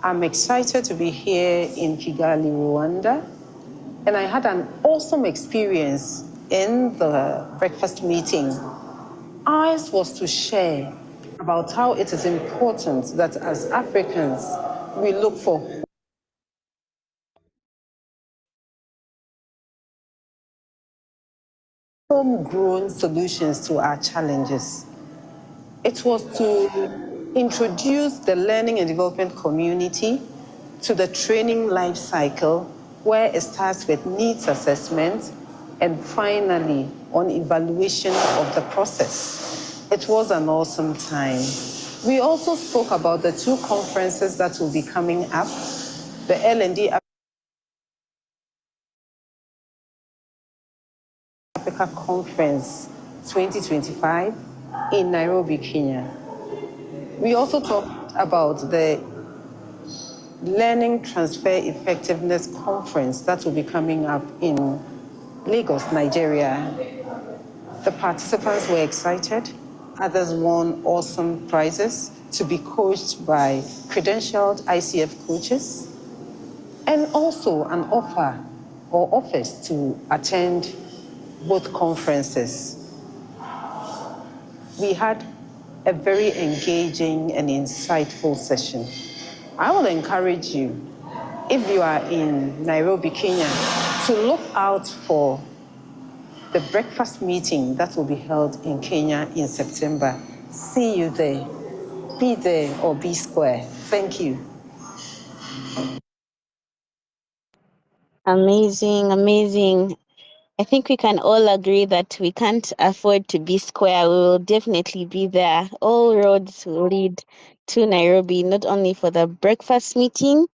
I'm excited to be here in Kigali, Rwanda, and I had an awesome experience in the breakfast meeting. Ours was to share about how it is important that as Africans, we look for homegrown solutions to our challenges. It was to introduce the learning and development community to the training life cycle, where it starts with needs assessment and finally on evaluation of the process. It was an awesome time. We also spoke about the two conferences that will be coming up, the L&D Africa Conference 2025 in Nairobi, Kenya. We also talked about the Learning Transfer Effectiveness Conference that will be coming up in Lagos, Nigeria. The participants were excited. Others won awesome prizes to be coached by credentialed ICF coaches, and also an offer or offers to attend both conferences. We had a very engaging and insightful session. I will encourage you, if you are in Nairobi, Kenya, to look out for the breakfast meeting that will be held in Kenya in September. See you there. Be there or be square. Thank you. Amazing, amazing. I think we can all agree that we can't afford to be square. We will definitely be there. All roads will lead to Nairobi, not only for the breakfast meeting,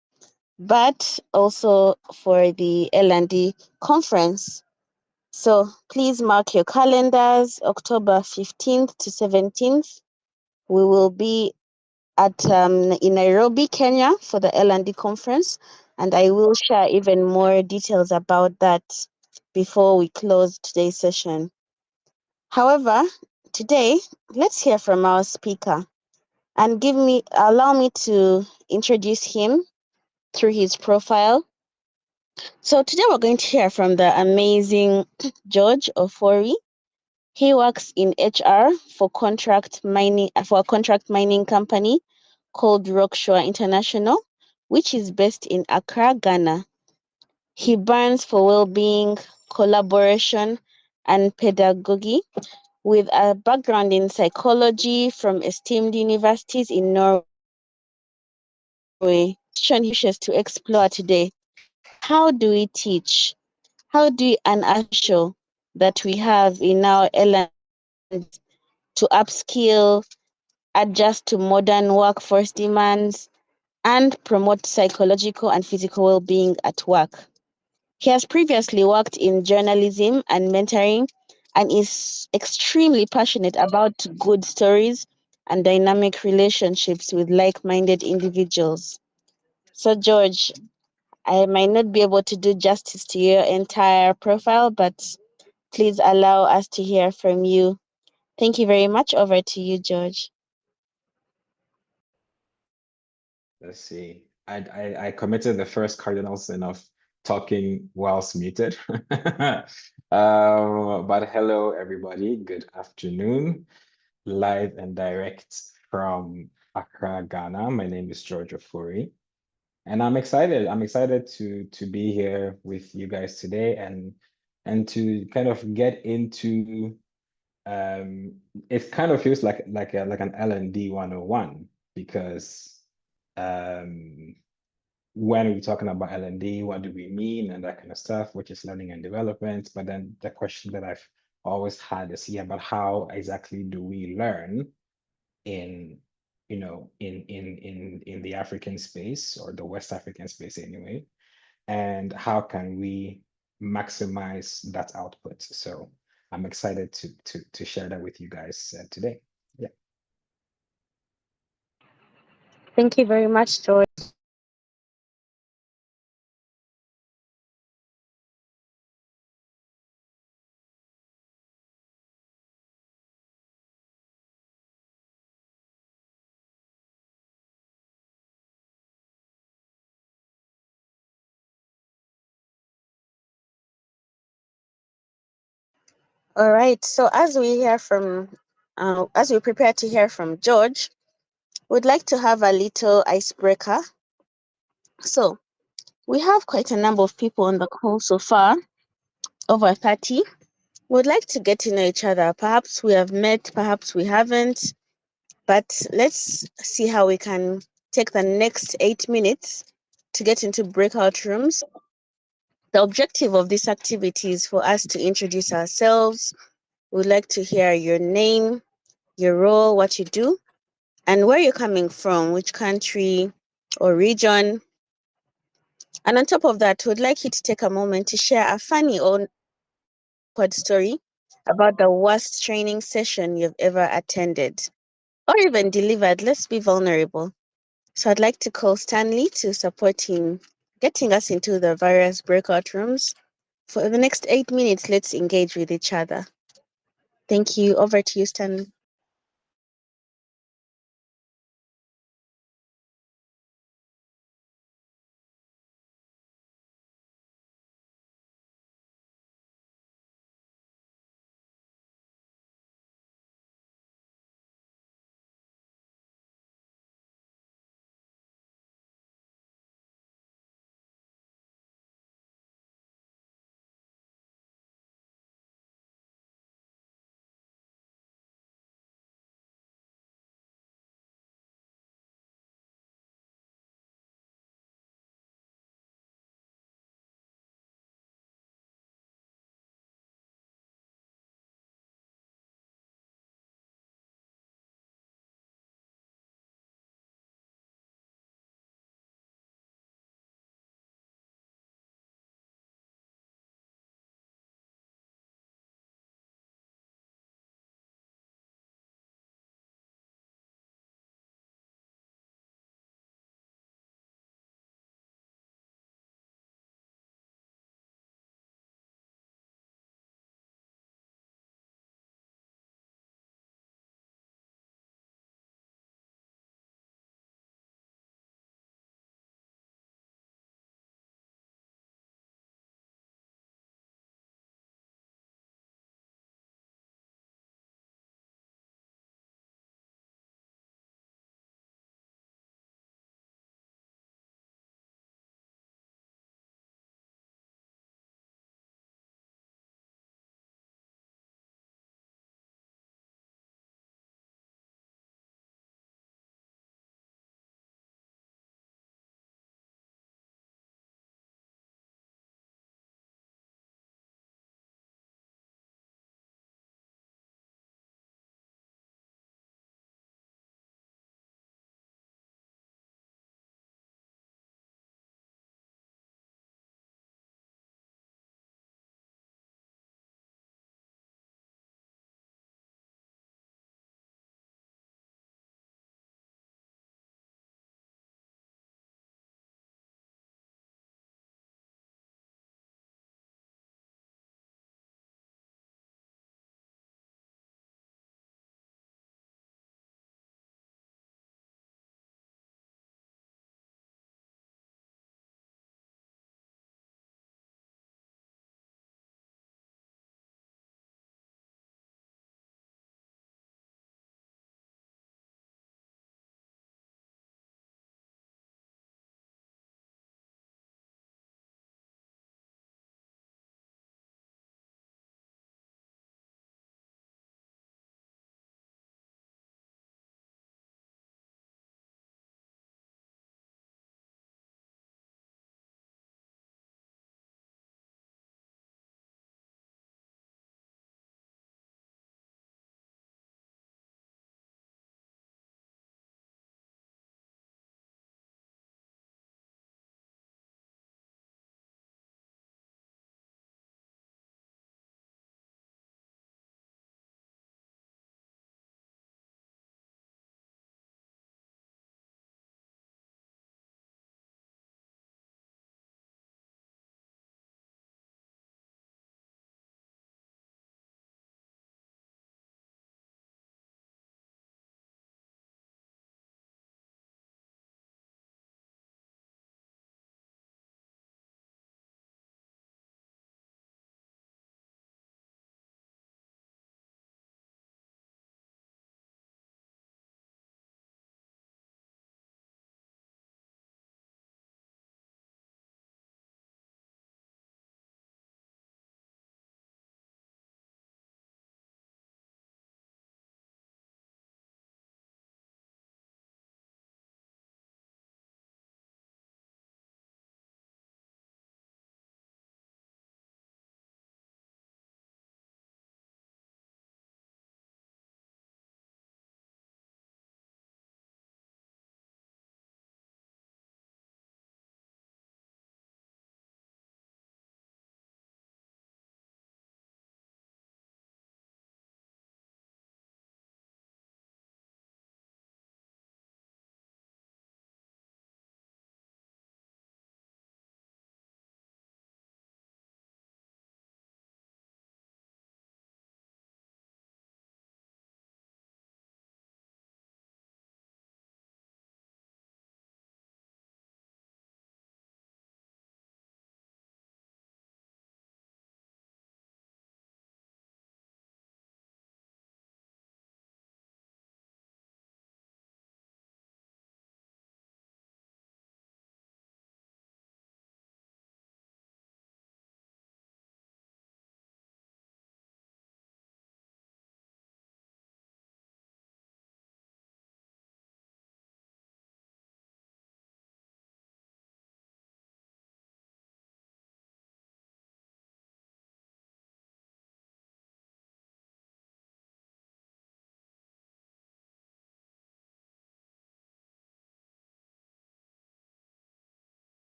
but also for the L&D conference. So please mark your calendars, October 15th to 17th. We will be at in Nairobi, Kenya for the L&D conference, and I will share even more details about that before we close today's session. However, today, let's hear from our speaker and allow me to introduce him through his profile. So today we're going to hear from the amazing George Ofori. He works in HR for a contract mining company called Rockshore International, which is based in Accra, Ghana. He burns for well-being, collaboration, and pedagogy with a background in psychology from esteemed universities in Norway. He wishes to explore today. How do we teach? How do we unassure that we have in our L&D to upskill, adjust to modern workforce demands, and promote psychological and physical well-being at work? He has previously worked in journalism and mentoring and is extremely passionate about good stories and dynamic relationships with like-minded individuals. So, George, I might not be able to do justice to your entire profile, but please allow us to hear from you. Thank you very much. Over to you, George. Let's see. I committed the first cardinal sin of talking whilst muted. But hello, everybody. Good afternoon. Live and direct from Accra, Ghana. My name is George Ofori, and I'm excited. I'm excited to be here with you guys today and to kind of get into it kind of feels like an L&D 101 because when we're talking about L&D, what do we mean and that kind of stuff, which is learning and development. But then the question that I've always had is about how exactly do we learn in in the African space or the West African space anyway, and how can we maximize that output? So I'm excited to share that with you guys today. Yeah. Thank you very much, George. All right. So as we prepare to hear from George, we'd like to have a little icebreaker. So we have quite a number of people on the call so far, over 30. We'd like to get to know each other. Perhaps we have met, perhaps we haven't, but let's see how we can take the next 8 minutes to get into breakout rooms. The objective of this activity is for us to introduce ourselves. We'd like to hear your name, your role, what you do, and where you're coming from, which country or region. And on top of that, we'd like you to take a moment to share a funny or awkward story about the worst training session you've ever attended or even delivered. Let's be vulnerable. So I'd like to call Stanley to support him getting us into the various breakout rooms. For the next 8 minutes, let's engage with each other. Thank you. Over to you, Stanley.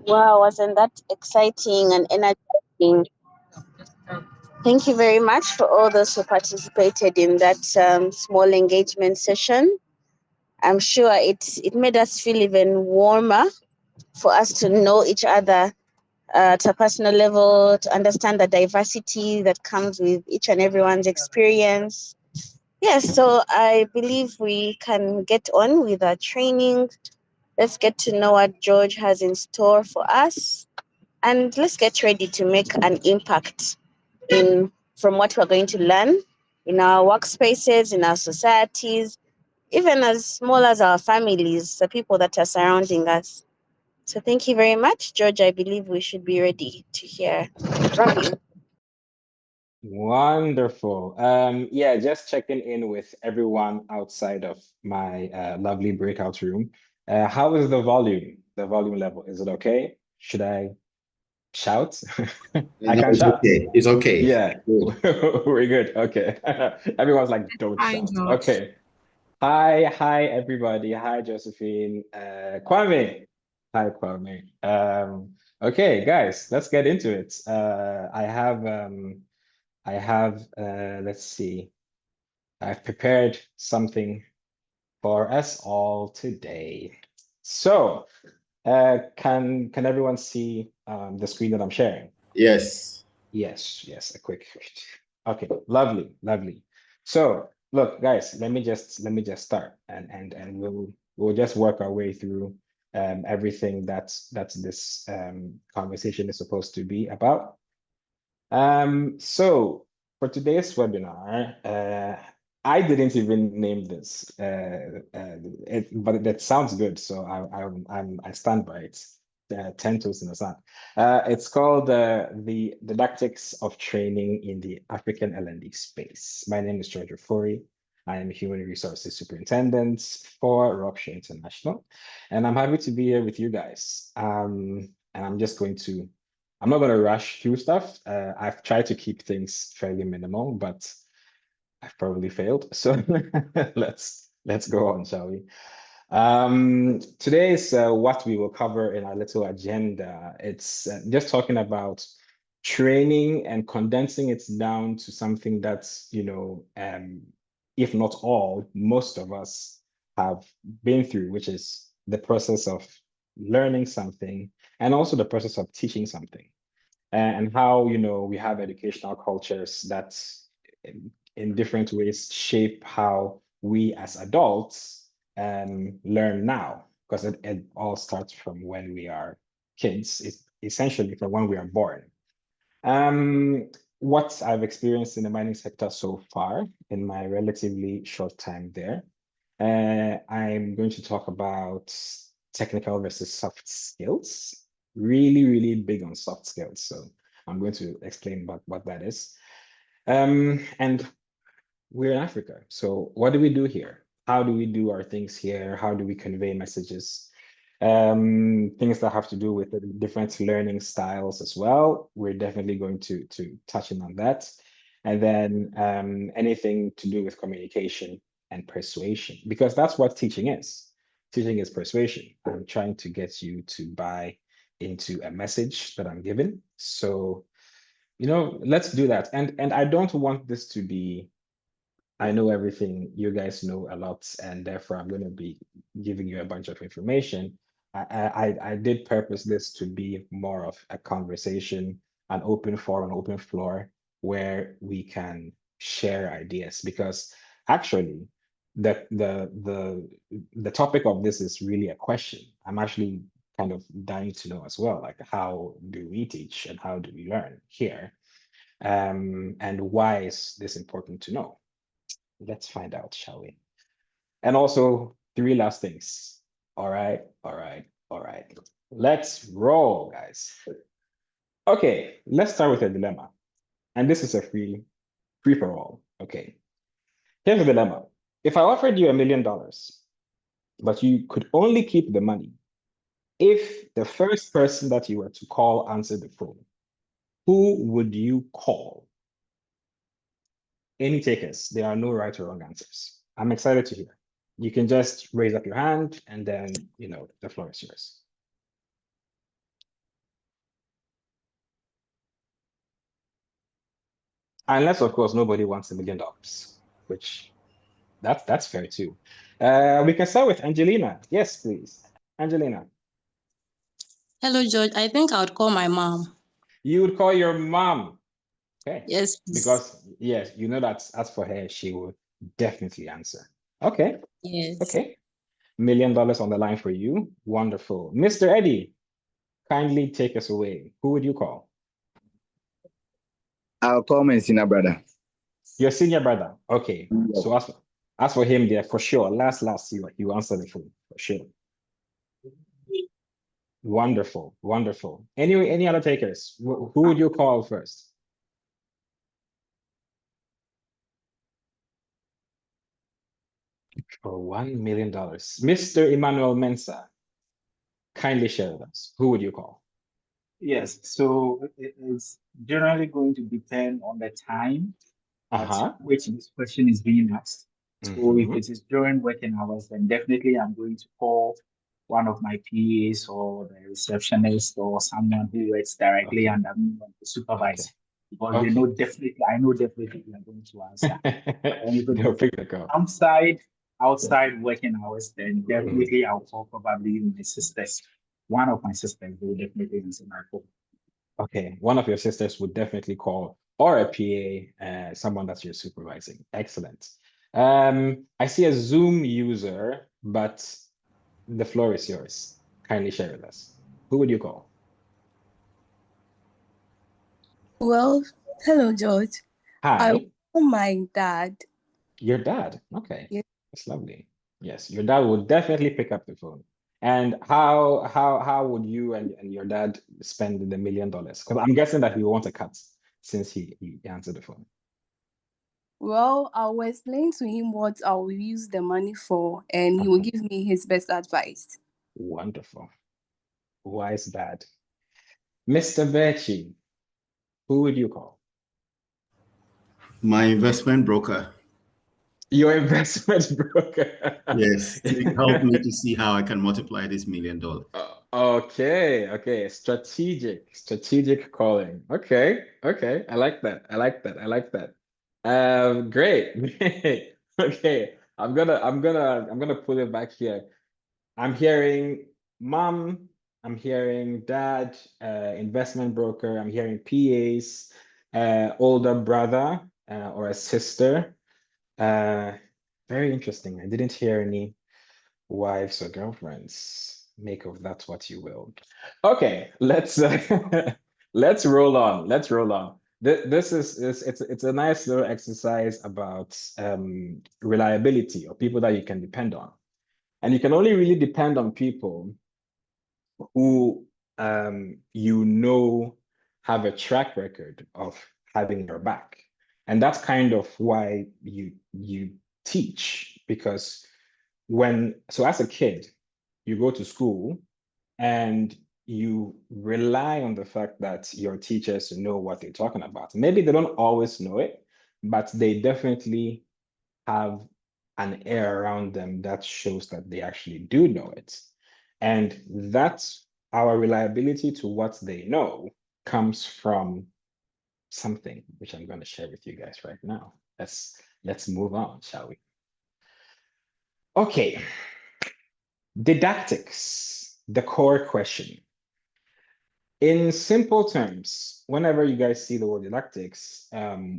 Wow, wasn't that exciting and energizing? Thank you very much for all those who participated in that small engagement session. I'm sure it made us feel even warmer for us to know each other at a personal level, to understand the diversity that comes with each and everyone's experience. Yes, so I believe we can get on with our training. Let's get to know what George has in store for us, and let's get ready to make an impact in from what we're going to learn in our workspaces, in our societies, even as small as our families, the people that are surrounding us. So thank you very much, George. I believe we should be ready to hear from you. Wonderful. Yeah, just checking in with everyone outside of my lovely breakout room. How is the volume level? Is it okay? Should I shout? I No, can it's shout. okay. It's okay. Yeah, Good. we're good. Okay. Everyone's like, don't Hi, shout. George. Okay. Hi, everybody. Hi, Josephine. Kwame. Hi, Kwame. Okay, guys, let's get into it. Let's see. I've prepared something for us all today. So, can everyone see the screen that I'm sharing? Yes. Yes, a quick. Okay, lovely. So, look, guys, let me just start and we'll just work our way through everything that's this conversation is supposed to be about. So for today's webinar, I didn't even name this, but that sounds good, so I stand by it. 10 toes in the sun. It's called the Didactics of Training in the African L&D Space. My name is George Ofori. I am Human Resources Superintendent for Rupture International, and I'm happy to be here with you guys. And I'm not going to rush through stuff. I've tried to keep things fairly minimal, but I've probably failed. So let's go on, shall we? Today is what we will cover in our little agenda. It's just talking about training and condensing it down to something that's, if not all, most of us have been through, which is the process of learning something and also the process of teaching something, and how we have educational cultures that in different ways shape how we as adults learn now, because it all starts from when we are kids. It's essentially from when we are born. What I've experienced in the mining sector so far in my relatively short time there, I'm going to talk about technical versus soft skills. Really big on soft skills. So I'm going to explain what that is. And we're in Africa. So what do we do here? How do we do our things here? How do we convey messages? Things that have to do with the different learning styles as well. We're definitely going to touch in on that. And then anything to do with communication and persuasion, because that's what teaching is. Teaching is persuasion. I'm trying to get you to buy into a message that I'm giving. So, let's do that. And I don't want this to be, I know everything, you guys know a lot, and therefore I'm going to be giving you a bunch of information. I did purpose this to be more of a conversation, an open forum, an open floor where we can share ideas, because actually the topic of this is really a question. I'm actually kind of dying to know as well, like, how do we teach and how do we learn here? And why is this important to know? Let's find out, shall we? And also, three last things. All right. Let's roll, guys. Okay, let's start with a dilemma. And this is a free for all. Okay. Here's the dilemma. If I offered you $1 million, but you could only keep the money if the first person that you were to call answered the phone, who would you call? Any takers? There are no right or wrong answers. I'm excited to hear. You can just raise up your hand and then, the floor is yours. Unless, of course, nobody wants $1 million, which that's fair too. We can start with Angelina. Yes, please. Angelina. Hello, George. I think I would call my mom. You would call your mom. Okay. Yes, please. Because, yes, you know that as for her, she would definitely answer. Okay. Yes. Okay. $1 million on the line for you. Wonderful. Mr. Eddie, kindly take us away. Who would you call? I'll call my senior brother. Your senior brother. Okay. Yes. So as for him there, for sure, last, you answer the phone, for sure. Wonderful. Wonderful. Anyway, any other takers? Who would you call first? For $1 million. Mr. Emmanuel Mensah, kindly share with us. Who would you call? Yes, so it's generally going to depend on the time at which this question is being asked. So if it is during working hours, then definitely I'm going to call one of my PAs or the receptionist or someone who works directly under me on the supervisor. Because they know definitely, I know definitely they are going to answer. And if it is outside working hours, then definitely I'll call probably my sisters. One of my sisters will definitely answer my phone. Okay, one of your sisters would definitely call, or a PA, someone that you're supervising. Excellent. I see a Zoom user, but the floor is yours. Kindly share with us. Who would you call? Well, hello, George. Hi. I will call my dad. Your dad. Okay. Yes. That's lovely. Yes, your dad would definitely pick up the phone. And how would you and your dad spend the $1 million? Because I'm guessing that he will want a cut since he answered the phone. Well, I will explain to him what I will use the money for, and he will give me his best advice. Wonderful. Wise dad. Mr. Bechi, who would you call? My investment broker. Your investment broker. Yes, to help me to see how I can multiply this $1 million. Okay. Strategic calling. Okay. I like that. Great. Okay. I'm gonna pull it back here. I'm hearing mom, I'm hearing dad, investment broker, I'm hearing PAs, older brother, or a sister. Very interesting. I didn't hear any wives or girlfriends. Make of that what you will. Okay, let's let's roll on. This is it's a nice little exercise about reliability or people that you can depend on. And you can only really depend on people who you know have a track record of having your back. And that's kind of why you teach, because as a kid, you go to school and you rely on the fact that your teachers know what they're talking about. Maybe they don't always know it, but they definitely have an air around them that shows that they actually do know it. And that's our reliability to what they know comes from something which I'm going to share with you guys right now. Let's move on, shall we? Okay. Didactics, the core question. In simple terms, whenever you guys see the word didactics,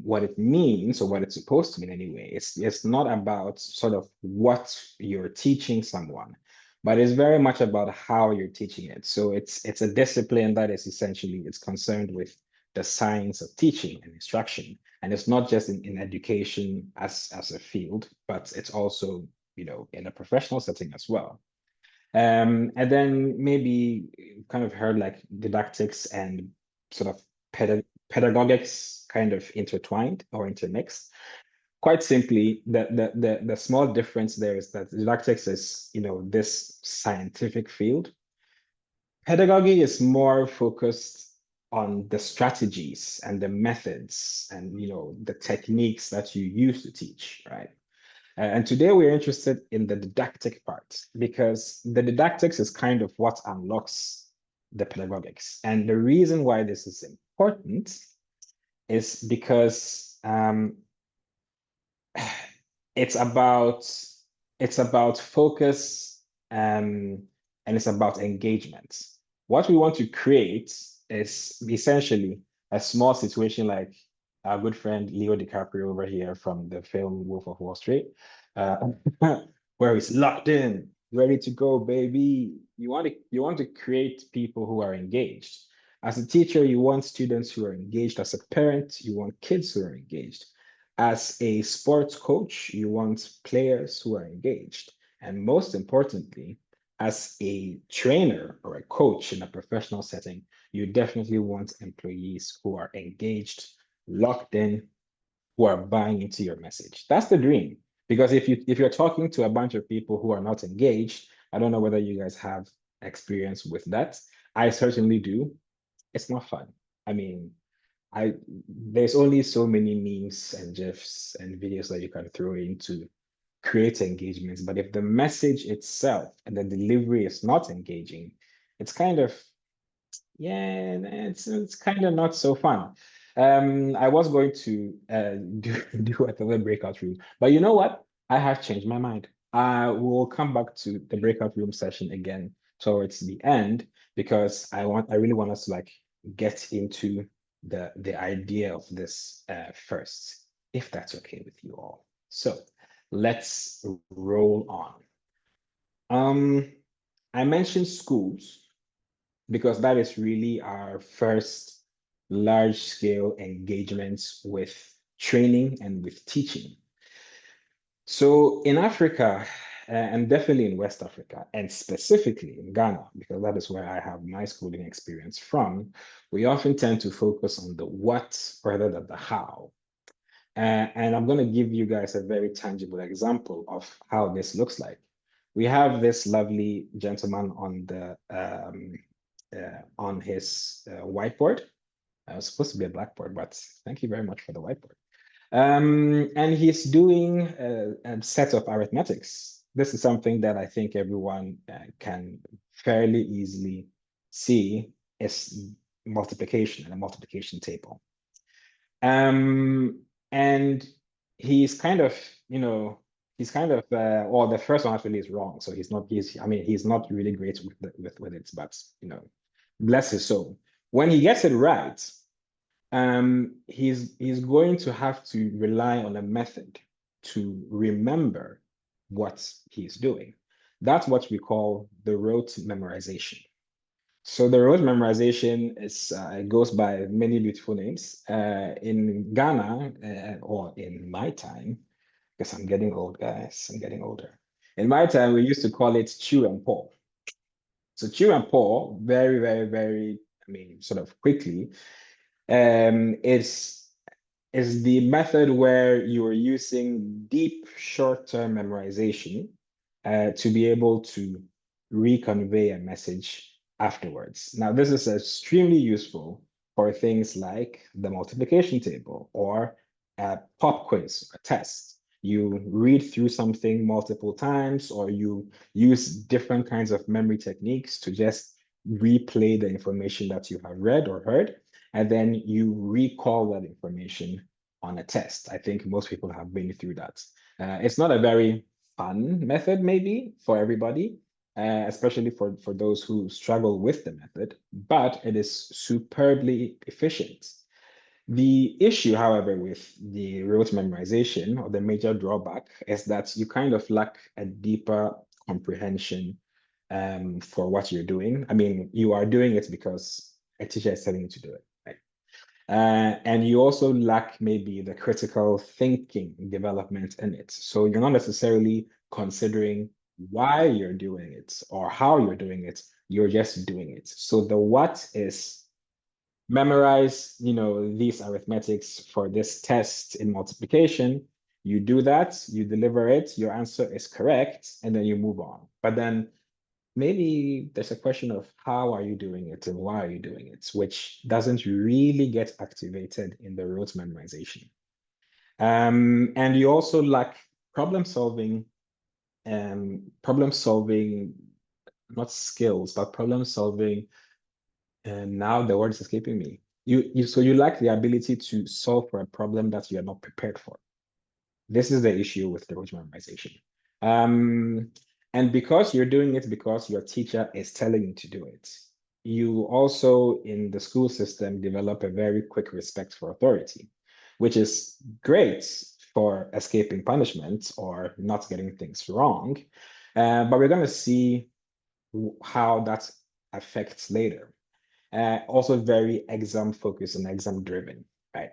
what it means, or what it's supposed to mean anyway, it's not about sort of what you're teaching someone, but it's very much about how you're teaching it. So it's a discipline that is essentially, it's concerned with the science of teaching and instruction. And it's not just in education as a field, but it's also, in a professional setting as well. And then maybe kind of heard like didactics and sort of pedagogics kind of intertwined or intermixed. Quite simply, the small difference there is that didactics is, this scientific field. Pedagogy is more focused on the strategies and the methods and, the techniques that you use to teach, right? And today we're interested in the didactic part, because the didactics is kind of what unlocks the pedagogics. And the reason why this is important is because it's about focus, and it's about engagement. What we want to create is essentially a small situation like our good friend Leo DiCaprio over here from the film Wolf of Wall Street, where he's locked in, ready to go, baby. You want to create people who are engaged. As a teacher, you want students who are engaged. As a parent, you want kids who are engaged. As a sports coach, you want players who are engaged. And most importantly, as a trainer or a coach in a professional setting, you definitely want employees who are engaged, locked in, who are buying into your message. That's the dream. Because if you're talking to a bunch of people who are not engaged, I don't know whether you guys have experience with that. I certainly do. It's not fun. I mean, there's only so many memes and GIFs and videos that you can throw in to create engagements. But if the message itself and the delivery is not engaging, it's kind of, yeah, it's kind of not so fun. I was going to do another breakout room, but you know what? I have changed my mind. I will come back to the breakout room session again towards the end because I really want us to like get into the idea of this first, if that's okay with you all. So let's roll on. I mentioned schools because that is really our first large scale engagements with training and with teaching. So in Africa, and definitely in West Africa, and specifically in Ghana, because that is where I have my schooling experience from, we often tend to focus on the what rather than the how. And I'm going to give you guys a very tangible example of how this looks like. We have this lovely gentleman on his whiteboard. It was supposed to be a blackboard, but thank you very much for the whiteboard. And he's doing a set of arithmetics. This is something that I think everyone can fairly easily see is multiplication and a multiplication table. And he's kind of, well, the first one actually is wrong. So he's not really great with it, but bless his soul. When he gets it right, he's going to have to rely on a method to remember what he's doing. That's what we call the rote memorization. So the rote memorization it goes by many beautiful names. In Ghana, or in my time, because I'm getting old, guys, I'm getting older. In my time, we used to call it chew and pour. So chew and pour, very, very, very, sort of quickly, is the method where you are using deep short-term memorization to be able to reconvey a message afterwards. Now, this is extremely useful for things like the multiplication table or a pop quiz, a test. You read through something multiple times, or you use different kinds of memory techniques to just replay the information that you have read or heard, and then you recall that information on a test. I think most people have been through that. It's not a very fun method, maybe, for everybody, especially for those who struggle with the method, but it is superbly efficient. The issue, however, with the rote memorization, or the major drawback, is that you kind of lack a deeper comprehension for what you're doing. You are doing it because a teacher is telling you to do it, right? And you also lack maybe the critical thinking development in it. So you're not necessarily considering why you're doing it or how you're doing it. You're just doing it. So the what is memorize, these arithmetics for this test in multiplication. You do that, you deliver it, your answer is correct, and then you move on. But then maybe there's a question of how are you doing it and why are you doing it, which doesn't really get activated in the rote memorization. And you also lack problem solving, not skills, but problem solving. And now the word is escaping me. So you lack the ability to solve for a problem that you are not prepared for. This is the issue with language memorization. And because you're doing it because your teacher is telling you to do it, you also in the school system develop a very quick respect for authority, which is great for escaping punishment or not getting things wrong. But we're going to see how that affects later. Also very exam focused and exam driven, right?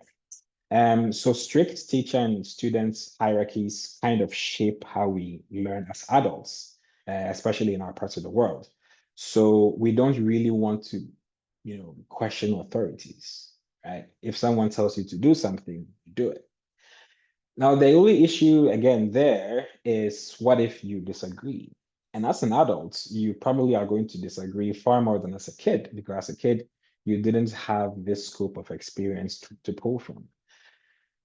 So strict teacher and students hierarchies kind of shape how we learn as adults, especially in our parts of the world. So we don't really want to, question authorities, right? If someone tells you to do something, do it. Now, the only issue again there is what if you disagree? And as an adult, you probably are going to disagree far more than as a kid, because as a kid, you didn't have this scope of experience to pull from.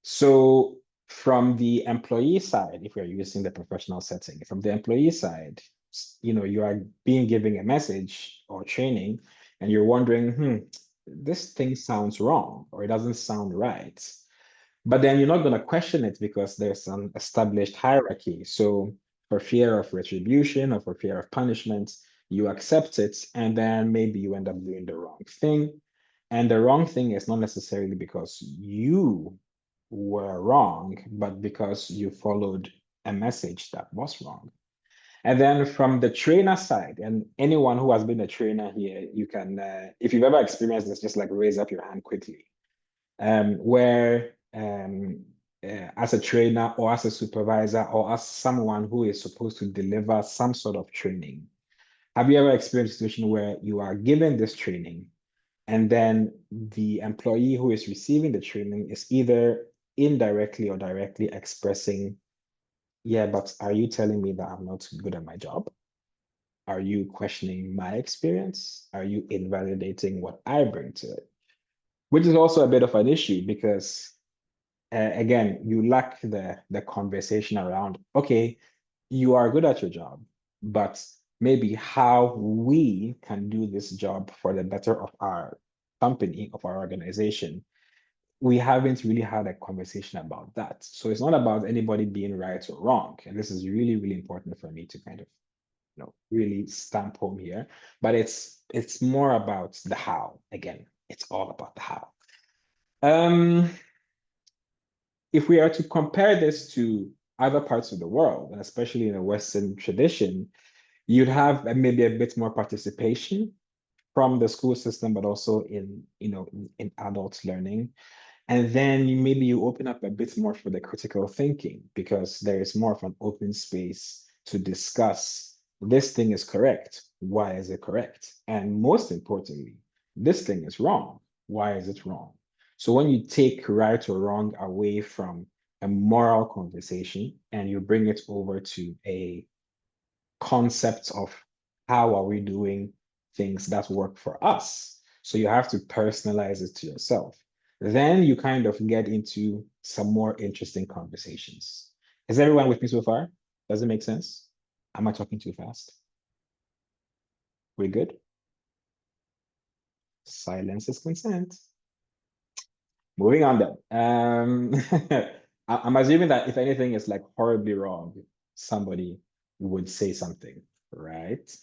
So from the employee side, if we're using the professional setting, from the employee side, you are being given a message or training, and you're wondering, this thing sounds wrong, or it doesn't sound right. But then you're not going to question it because there's an established hierarchy. So for fear of retribution or for fear of punishment, you accept it, and then maybe you end up doing the wrong thing. And the wrong thing is not necessarily because you were wrong, but because you followed a message that was wrong. And then from the trainer side, and anyone who has been a trainer here, you can, if you've ever experienced this, just like raise up your hand quickly. Where as a trainer or as a supervisor or as someone who is supposed to deliver some sort of training, have you ever experienced a situation where you are given this training and then the employee who is receiving the training is either indirectly or directly expressing, yeah, but are you telling me that I'm not good at my job? Are you questioning my experience? Are you invalidating what I bring to it? Which is also a bit of an issue because, again, you lack the conversation around, okay, you are good at your job, but maybe how we can do this job for the better of our company, of our organization. We haven't really had a conversation about that. So it's not about anybody being right or wrong. And this is really, really important for me to kind of, really stamp home here. But it's more about the how. Again, it's all about the how. If we are to compare this to other parts of the world, and especially in a Western tradition, you'd have maybe a bit more participation from the school system, but also in adult learning. And then maybe you open up a bit more for the critical thinking because there is more of an open space to discuss this thing is correct. Why is it correct? And most importantly, this thing is wrong. Why is it wrong? So when you take right or wrong away from a moral conversation and you bring it over to a concept of how are we doing things that work for us. So you have to personalize it to yourself. Then you kind of get into some more interesting conversations. Is everyone with me so far? Does it make sense? Am I talking too fast? We good? Silence is consent. Moving on then. I'm assuming that if anything is like horribly wrong, somebody would say something, right?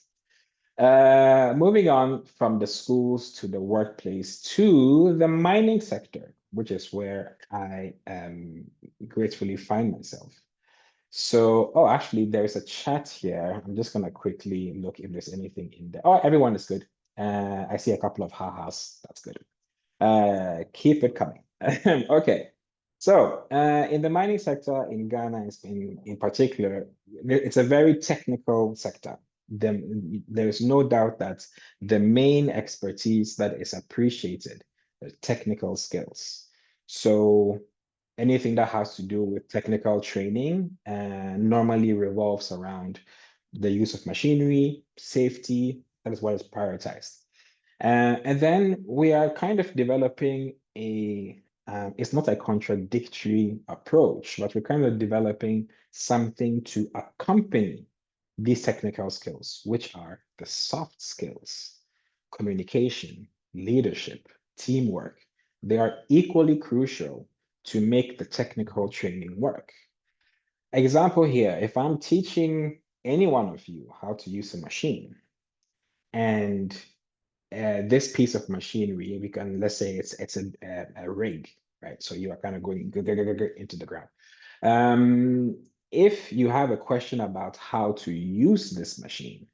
Moving on from the schools to the workplace to the mining sector, which is where I gratefully find myself. So, actually, there's a chat here. I'm just gonna quickly look if there's anything in there. Oh, everyone is good. I see a couple of ha-has. That's good. Keep it coming. Okay. So, in the mining sector in Ghana, in particular, it's a very technical sector. There is no doubt that the main expertise that is appreciated are technical skills. So anything that has to do with technical training normally revolves around the use of machinery, safety, that is what is prioritized. And then we are kind of developing it's not a contradictory approach, but we're kind of developing something to accompany these technical skills, which are the soft skills, communication, leadership, teamwork, they are equally crucial to make the technical training work. Example here, if I'm teaching any one of you how to use a machine, and this piece of machinery, we can, let's say it's a rig, right? So you are kind of going into the ground. If you have a question about how to use this machine,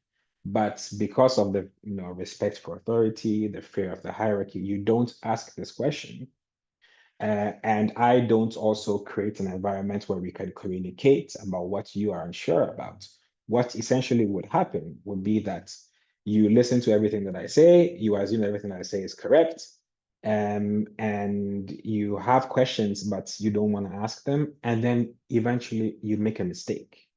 but because of the respect for authority, the fear of the hierarchy, you don't ask this question, and I don't also create an environment where we can communicate about what you are unsure about, what essentially would happen would be that you listen to everything that I say, you assume everything that I say is correct, and you have questions, but you don't want to ask them, and then eventually you make a mistake.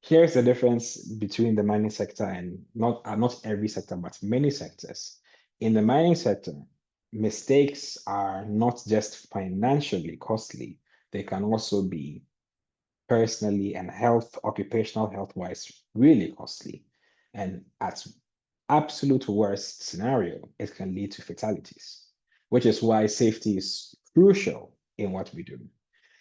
Here's the difference between the mining sector and not every sector, but many sectors. In the mining sector, mistakes are not just financially costly, they can also be personally and occupational health-wise, really costly. And at absolute worst scenario, it can lead to fatalities, which is why safety is crucial in what we do.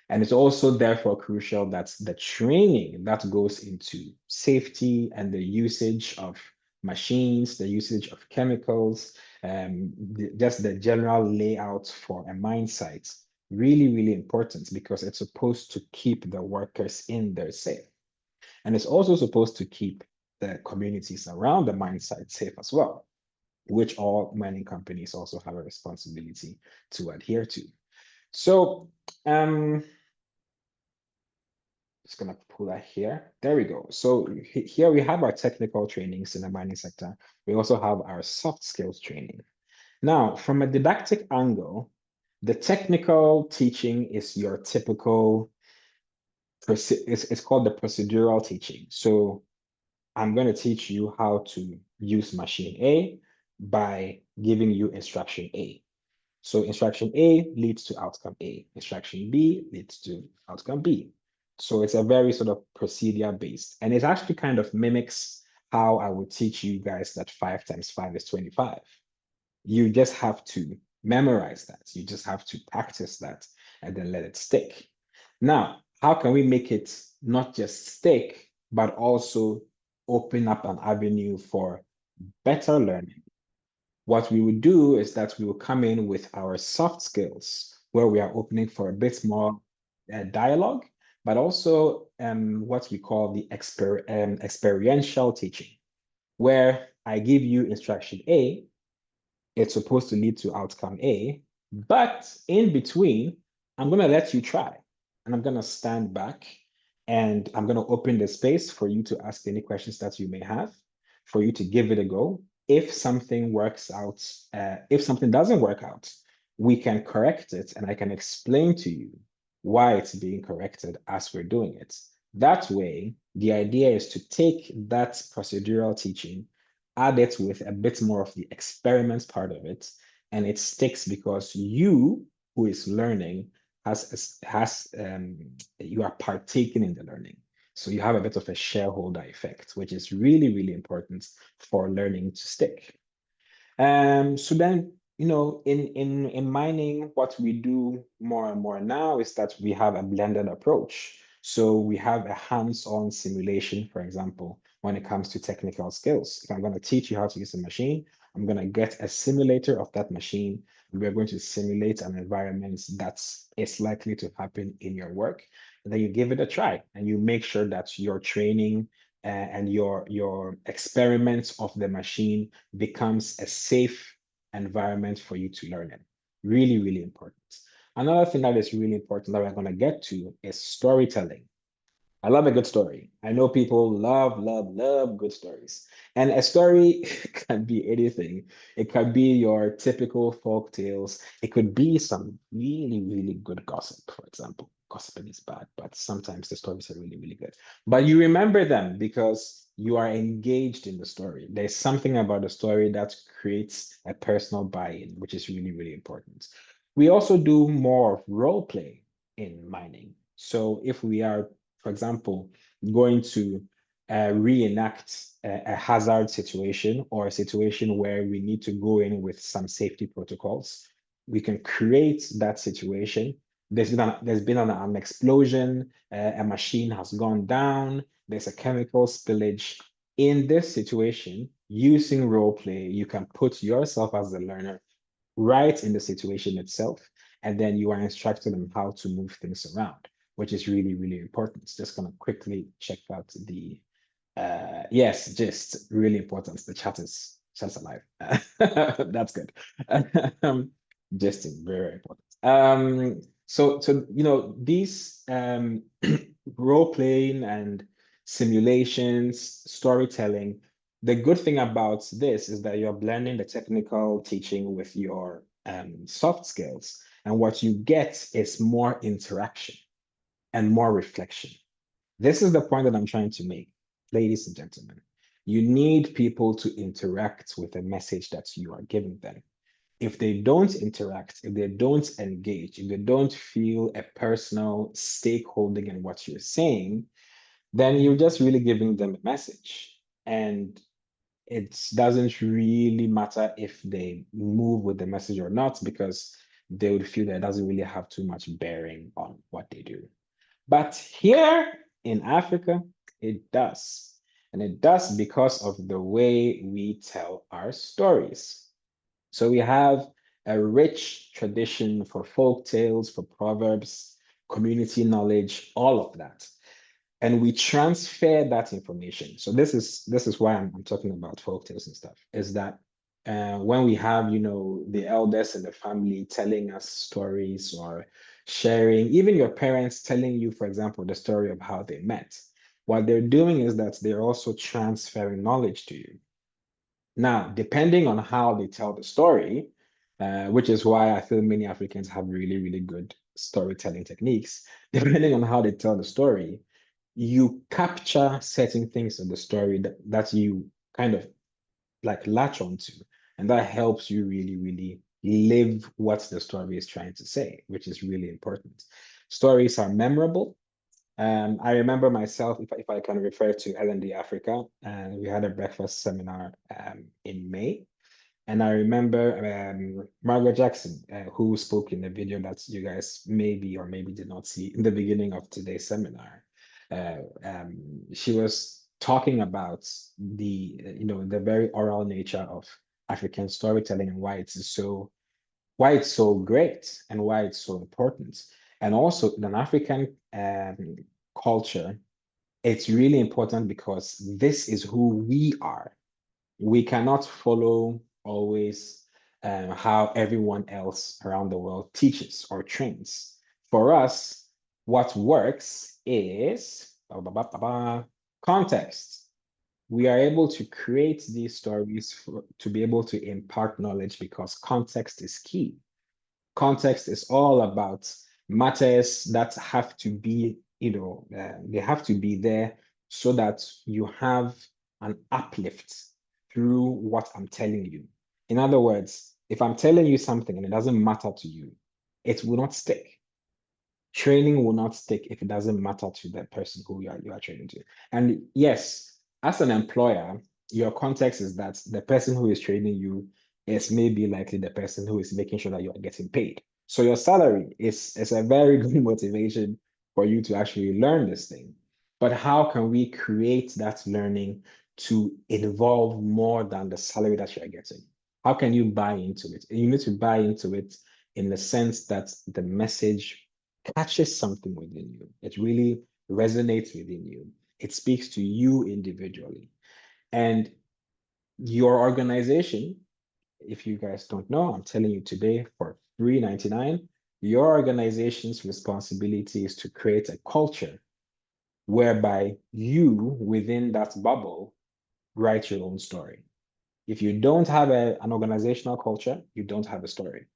And it's also therefore crucial that the training that goes into safety and the usage of machines, the usage of chemicals, just the general layout for a mine site, really, really important because it's supposed to keep the workers in there safe. And it's also supposed to keep the communities around the mine site safe as well, which all mining companies also have a responsibility to adhere to. So, just gonna pull that here. There we go. So here we have our technical trainings in the mining sector. We also have our soft skills training. Now, from a didactic angle, the technical teaching is your typical, it's called the procedural teaching. So I'm going to teach you how to use machine A by giving you instruction A. So instruction A leads to outcome A. Instruction B leads to outcome B. So it's a very sort of procedure based. And it actually kind of mimics how I would teach you guys that 5 times 5 is 25. You just have to memorize that. You just have to practice that and then let it stick. Now, how can we make it not just stick, but also open up an avenue for better learning? What we would do is that we will come in with our soft skills, where we are opening for a bit more dialogue, but also what we call the experiential teaching, where I give you instruction A, it's supposed to lead to outcome A, but in between, I'm going to let you try, and I'm going to stand back, and I'm going to open the space for you to ask any questions that you may have, for you to give it a go. If something works out, if something doesn't work out, we can correct it, and I can explain to you why it's being corrected as we're doing it. That way, the idea is to take that procedural teaching, add it with a bit more of the experiments part of it, and it sticks because you, who is learning, you are partaking in the learning. So you have a bit of a shareholder effect, which is really, really important for learning to stick. So then, in mining, what we do more and more now is that we have a blended approach. So we have a hands-on simulation, for example, when it comes to technical skills. If I'm going to teach you how to use a machine, I'm going to get a simulator of that machine. We're going to simulate an environment that is likely to happen in your work. And then you give it a try and you make sure that your training and your experiments of the machine becomes a safe environment for you to learn in. Really, really important. Another thing that is really important that we're going to get to is storytelling. I love a good story. I know people love, love, love good stories. And a story can be anything. It could be your typical folk tales. It could be some really, really good gossip, for example. Gossiping is bad, but sometimes the stories are really, really good. But you remember them because you are engaged in the story. There's something about the story that creates a personal buy-in, which is really, really important. We also do more role play in mining. So if we are, for example, going to reenact a hazard situation or a situation where we need to go in with some safety protocols, we can create that situation. There's been an explosion, a machine has gone down, there's a chemical spillage. In this situation, using role play, you can put yourself as the learner right in the situation itself, and then you are instructing them how to move things around, which is really, really important. Just gonna quickly check out the yes, just really important. The chat is alive. That's good. Just is very important. So these role playing and simulations, storytelling. The good thing about this is that you're blending the technical teaching with your soft skills, and what you get is more interaction and more reflection. This is the point that I'm trying to make, ladies and gentlemen. You need people to interact with the message that you are giving them. If they don't interact, if they don't engage, if they don't feel a personal stakeholding in what you're saying, then you're just really giving them a message. And it doesn't really matter if they move with the message or not, because they would feel that it doesn't really have too much bearing on what they do. But here in Africa, it does. And it does because of the way we tell our stories. So we have a rich tradition for folk tales, for proverbs, community knowledge, all of that. And we transfer that information. So this is why I'm talking about folk tales and stuff, is that when we have, the elders in the family telling us stories, or sharing, even your parents telling you, for example, the story of how they met, what they're doing is that they're also transferring knowledge to you. Now, depending on how they tell the story, which is why I feel many Africans have really, really good storytelling techniques, depending on how they tell the story, you capture certain things in the story that you kind of like latch onto, and that helps you really, really live what the story is trying to say, which is really important. Stories are memorable. I remember myself, if I can refer to L&D Africa, and we had a breakfast seminar in May. And I remember Margaret Jackson, who spoke in the video that you guys maybe or maybe did not see in the beginning of today's seminar. She was talking about the very oral nature of African storytelling, and why it's so great and why it's so important. And also in an African culture, it's really important because this is who we are. We cannot follow always how everyone else around the world teaches or trains. For us, what works is context. We are able to create these stories to be able to impart knowledge, because context is key. Context is all about matters that have to be, they have to be there so that you have an uplift through what I'm telling you. In other words, if I'm telling you something and it doesn't matter to you, it will not stick. Training will not stick if it doesn't matter to the person who you are training to. And yes, as an employer, your context is that the person who is training you is maybe likely the person who is making sure that you are getting paid. So your salary is a very good motivation for you to actually learn this thing. But how can we create that learning to involve more than the salary that you're getting? How can you buy into it? You need to buy into it in the sense that the message catches something within you. It really resonates within you. It speaks to you individually. And your organization, if you guys don't know, I'm telling you today for $3.99, your organization's responsibility is to create a culture whereby you, within that bubble, write your own story. If you don't have an organizational culture, you don't have a story.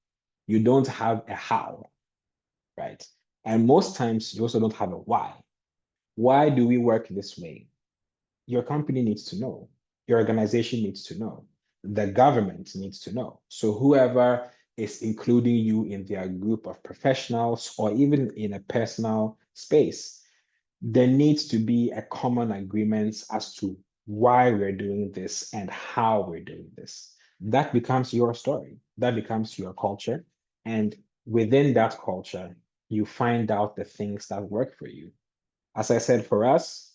You don't have a how, right? And most times you also don't have a why. Why do we work this way? Your company needs to know. Your organization needs to know. The government needs to know. So whoever is including you in their group of professionals, or even in a personal space, there needs to be a common agreement as to why we're doing this and how we're doing this. That becomes your story. That becomes your culture. And within that culture, you find out the things that work for you. As I said, for us,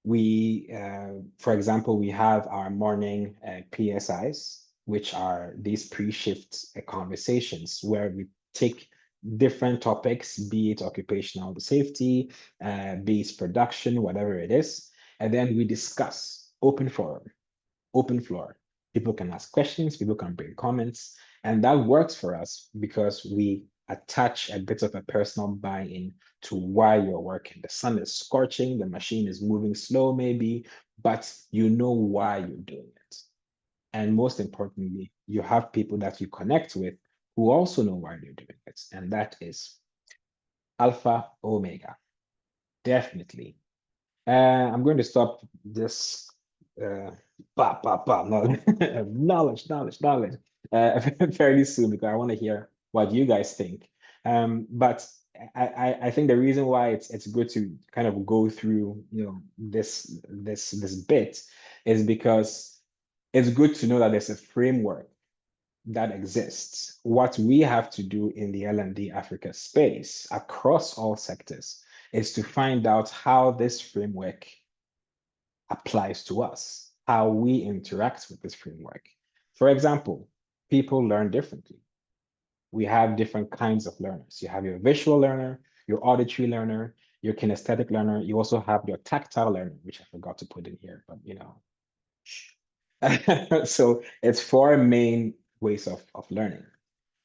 for example, we have our morning PSIs, which are these pre-shift conversations where we take different topics, be it occupational safety, be it production, whatever it is, and then we discuss open forum, open floor. People can ask questions, people can bring comments, and that works for us because we attach a bit of a personal buy-in to why you're working. The sun is scorching, the machine is moving slow maybe, but you know why you're doing it. And most importantly, you have people that you connect with who also know why they're doing it. And that is alpha omega, definitely. I'm going to stop this knowledge fairly soon because I want to hear what you guys think. But I think the reason why it's good to kind of go through this bit is because it's good to know that there's a framework that exists. What we have to do in the L&D Africa space across all sectors is to find out how this framework applies to us, how we interact with this framework. For example, people learn differently. We have different kinds of learners. You have your visual learner, your auditory learner, your kinesthetic learner. You also have your tactile learner, which I forgot to put in here, but so it's 4 main ways of learning.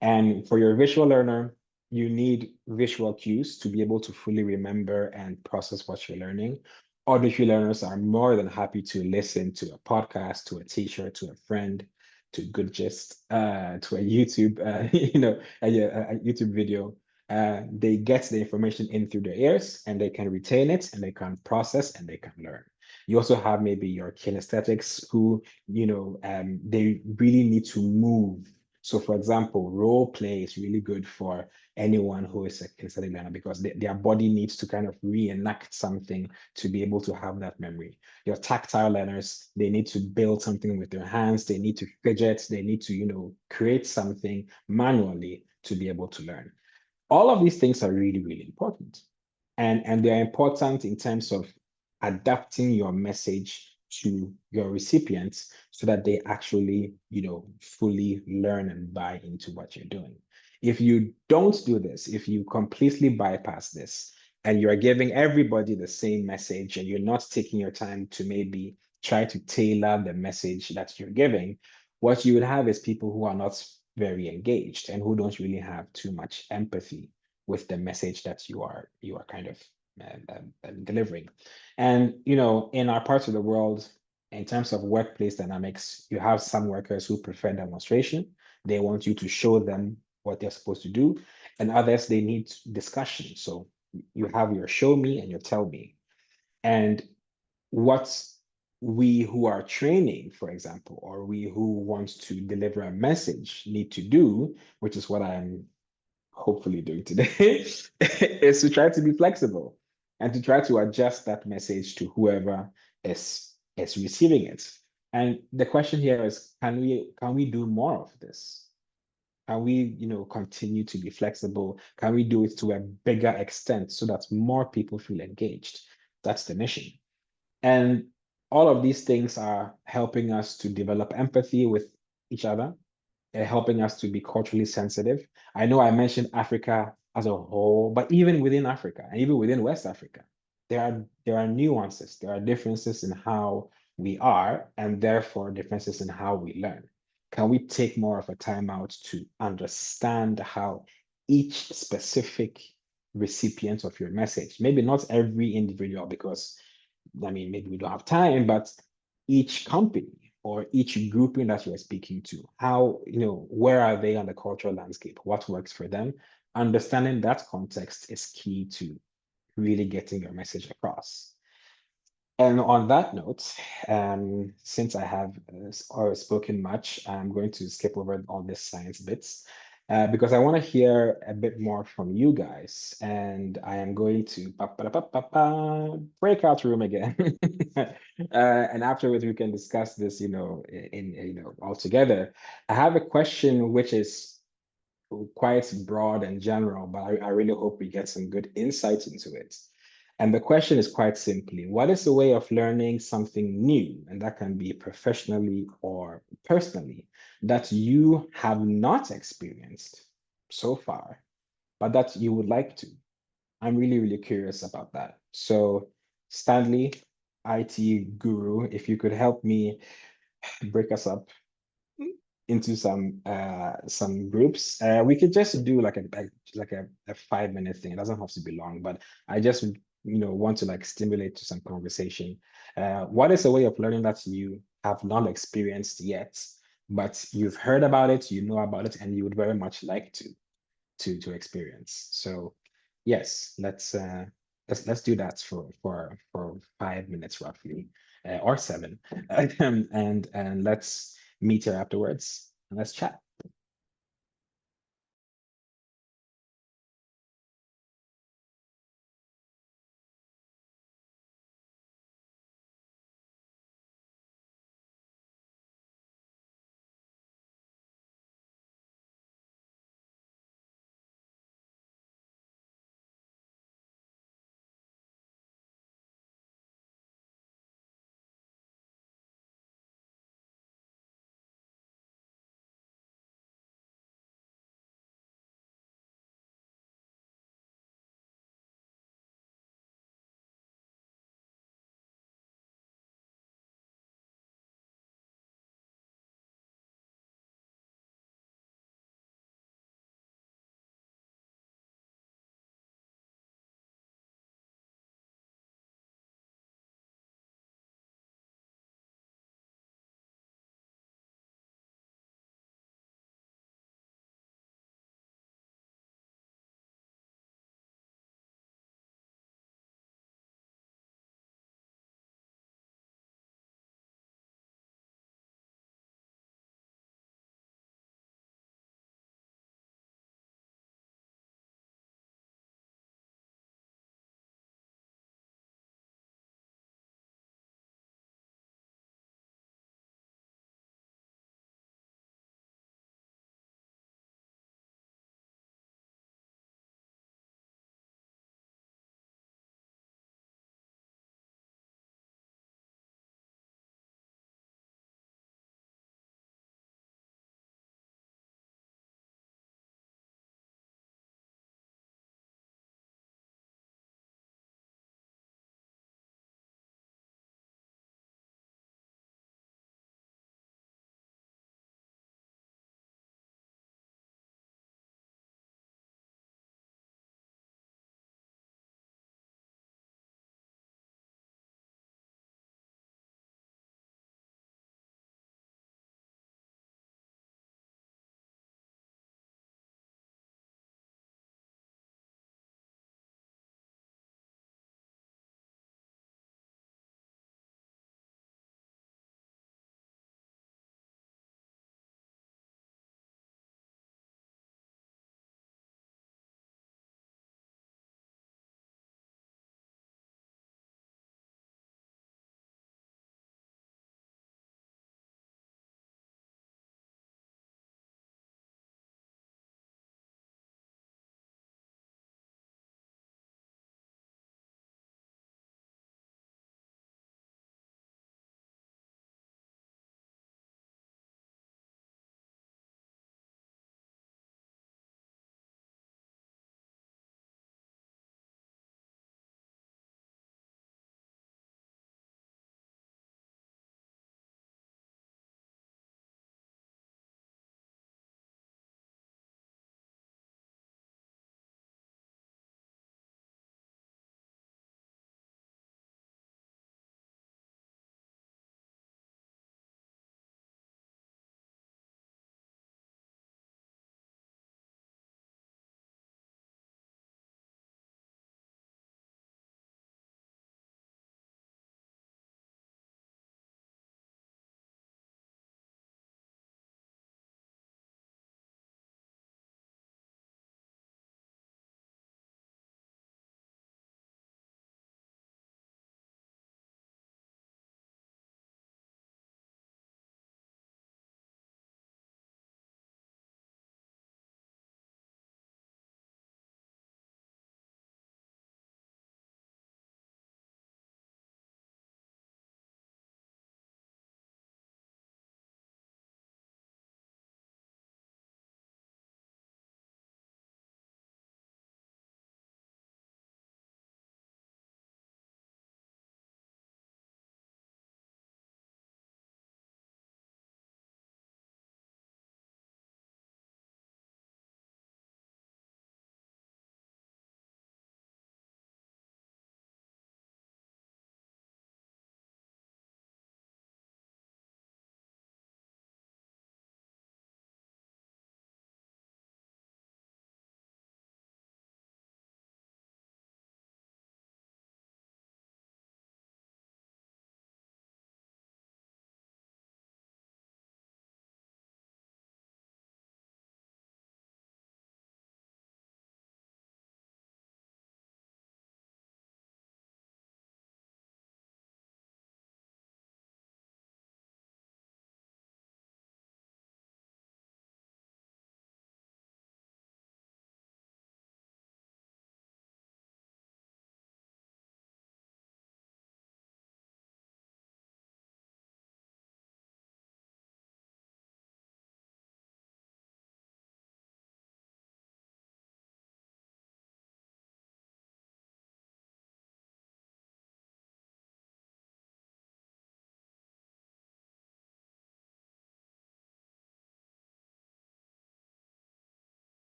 And for your visual learner, you need visual cues to be able to fully remember and process what you're learning. Auditory learners are more than happy to listen to a podcast, to a teacher, to a friend, to good gist, to a YouTube, a YouTube video. They get the information in through their ears and they can retain it and they can process and they can learn. You also have maybe your kinesthetics who, they really need to move. So for example, role play is really good for anyone who is a kinesthetic learner because their body needs to kind of reenact something to be able to have that memory. Your tactile learners, they need to build something with their hands, they need to fidget, they need to, create something manually to be able to learn. All of these things are really, really important. And they're important in terms of adapting your message to your recipients so that they actually, fully learn and buy into what you're doing. If you don't do this, if you completely bypass this, and you're giving everybody the same message and you're not taking your time to maybe try to tailor the message that you're giving, what you would have is people who are not very engaged and who don't really have too much empathy with the message that you are kind of delivering. And in our parts of the world, in terms of workplace dynamics, you have some workers who prefer demonstration. They want you to show them what they're supposed to do, and others, they need discussion. So you have your show me and your tell me. And what we who are training, for example, or we who want to deliver a message need to do, which is what I'm hopefully doing today, is to try to be flexible and to try to adjust that message to whoever is receiving it. And the question here is, can we do more of this? Can we, continue to be flexible? Can we do it to a bigger extent so that more people feel engaged? That's the mission. And all of these things are helping us to develop empathy with each other, helping us to be culturally sensitive. I know I mentioned Africa as a whole, but even within Africa and even within West Africa, there are nuances, there are differences in how we are, and therefore differences in how we learn. Can we take more of a time out to understand how each specific recipient of your message, maybe not every individual, because maybe we don't have time, but each company or each grouping that you're speaking to, how, where are they on the cultural landscape? What works for them? Understanding that context is key to really getting your message across. And on that note, since I have already spoken much, I'm going to skip over all the science bits because I want to hear a bit more from you guys. And I am going to breakout room again. And afterwards, we can discuss this, all together. I have a question, which is, quite broad and general, but I really hope we get some good insight into it. And the question is quite simply, what is a way of learning something new, and that can be professionally or personally, that you have not experienced so far, but that you would like to? I'm really, really curious about that. So Stanley, IT guru, if you could help me break us up into some groups. We could just do like a 5 minute thing. It doesn't have to be long, but I just want to like stimulate to some conversation. What is a way of learning that you have not experienced yet, but you've heard about it, you know about it, and you would very much like to experience? So yes, let's do that for 5 minutes roughly, or 7, and let's meet here afterwards and let's chat.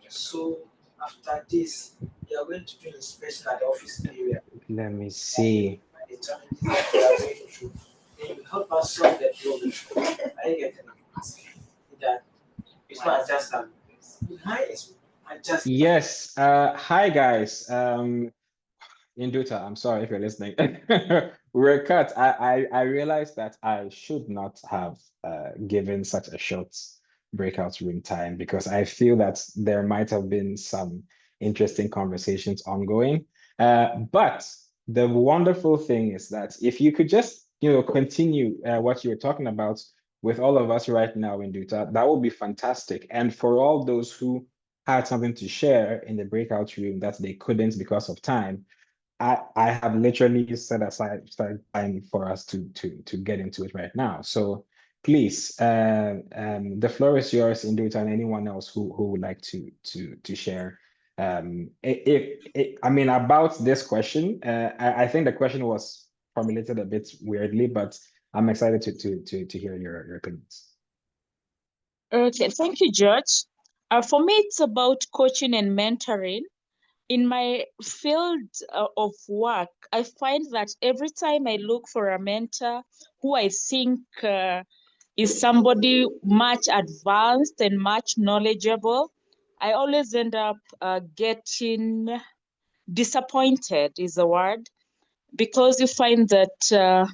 So after this, they are going to do inspection at the office area. Let me see. The challenges that they are going through. Then you help us solve the problem. I get it. That it's not just that. Yes. Hi guys. Induta, I'm sorry if you're listening. We're cut. I realized that I should not have given such a short breakout room time because I feel that there might have been some interesting conversations ongoing. But the wonderful thing is that if you could just continue what you were talking about with all of us right now, Induta, that would be fantastic. And for all those who had something to share in the breakout room that they couldn't because of time, I have literally set aside time for us to get into it right now. So please, the floor is yours, Induta, and anyone else who would like to share. I mean, about this question, I think the question was formulated a bit weirdly, but I'm excited to hear your opinions. Okay, thank you, George. For me, it's about coaching and mentoring. In my field of work, I find that every time I look for a mentor who I think is somebody much advanced and much knowledgeable, I always end up getting disappointed, is the word, because you find that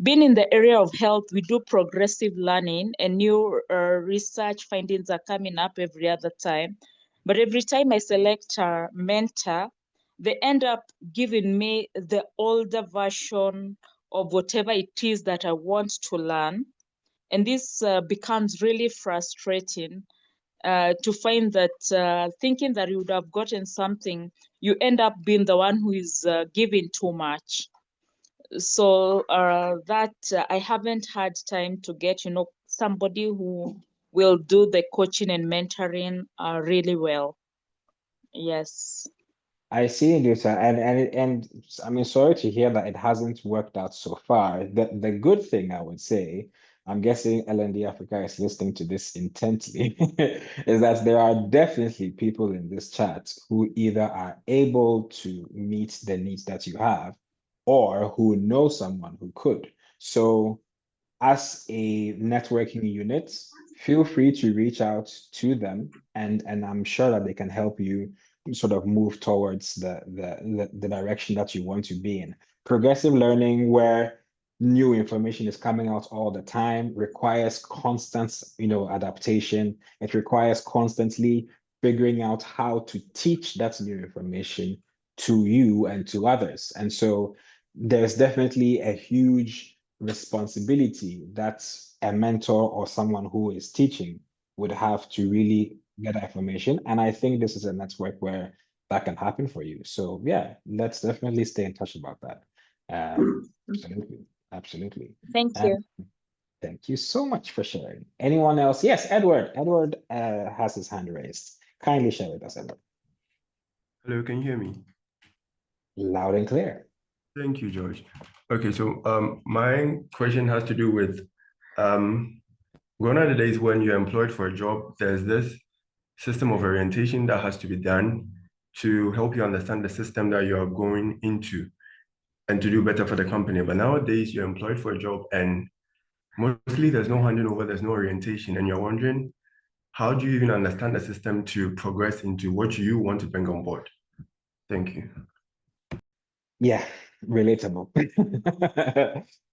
being in the area of health, we do progressive learning and new research findings are coming up every other time. But every time I select a mentor, they end up giving me the older version of whatever it is that I want to learn. And this becomes really frustrating to find that thinking that you would have gotten something, you end up being the one who is giving too much. So that I haven't had time to get, somebody who will do the coaching and mentoring really well. Yes. I see, Induta, and I mean, sorry to hear that it hasn't worked out so far. The good thing I would say, I'm guessing L&D Africa is listening to this intently, is that there are definitely people in this chat who either are able to meet the needs that you have, or who know someone who could. So as a networking unit, feel free to reach out to them, and I'm sure that they can help you sort of move towards the direction that you want to be in. Progressive learning, where new information is coming out all the time, requires constant, adaptation. It requires constantly figuring out how to teach that new information to you and to others. And so there's definitely a huge responsibility that a mentor or someone who is teaching would have to really get that information. And I think this is a network where that can happen for you. So yeah, let's definitely stay in touch about that. Absolutely. Absolutely. Thank you. Thank you so much for sharing. Anyone else? Yes, Edward. Edward has his hand raised. Kindly share with us, Edward. Hello, can you hear me? Loud and clear. Thank you, George. Okay, so my question has to do with gone are the days when you're employed for a job. There's this system of orientation that has to be done to help you understand the system that you are going into and to do better for the company. But nowadays, you're employed for a job and mostly there's no handing over, there's no orientation, and you're wondering, how do you even understand the system to progress into what you want to bring on board? Thank you. Yeah, relatable.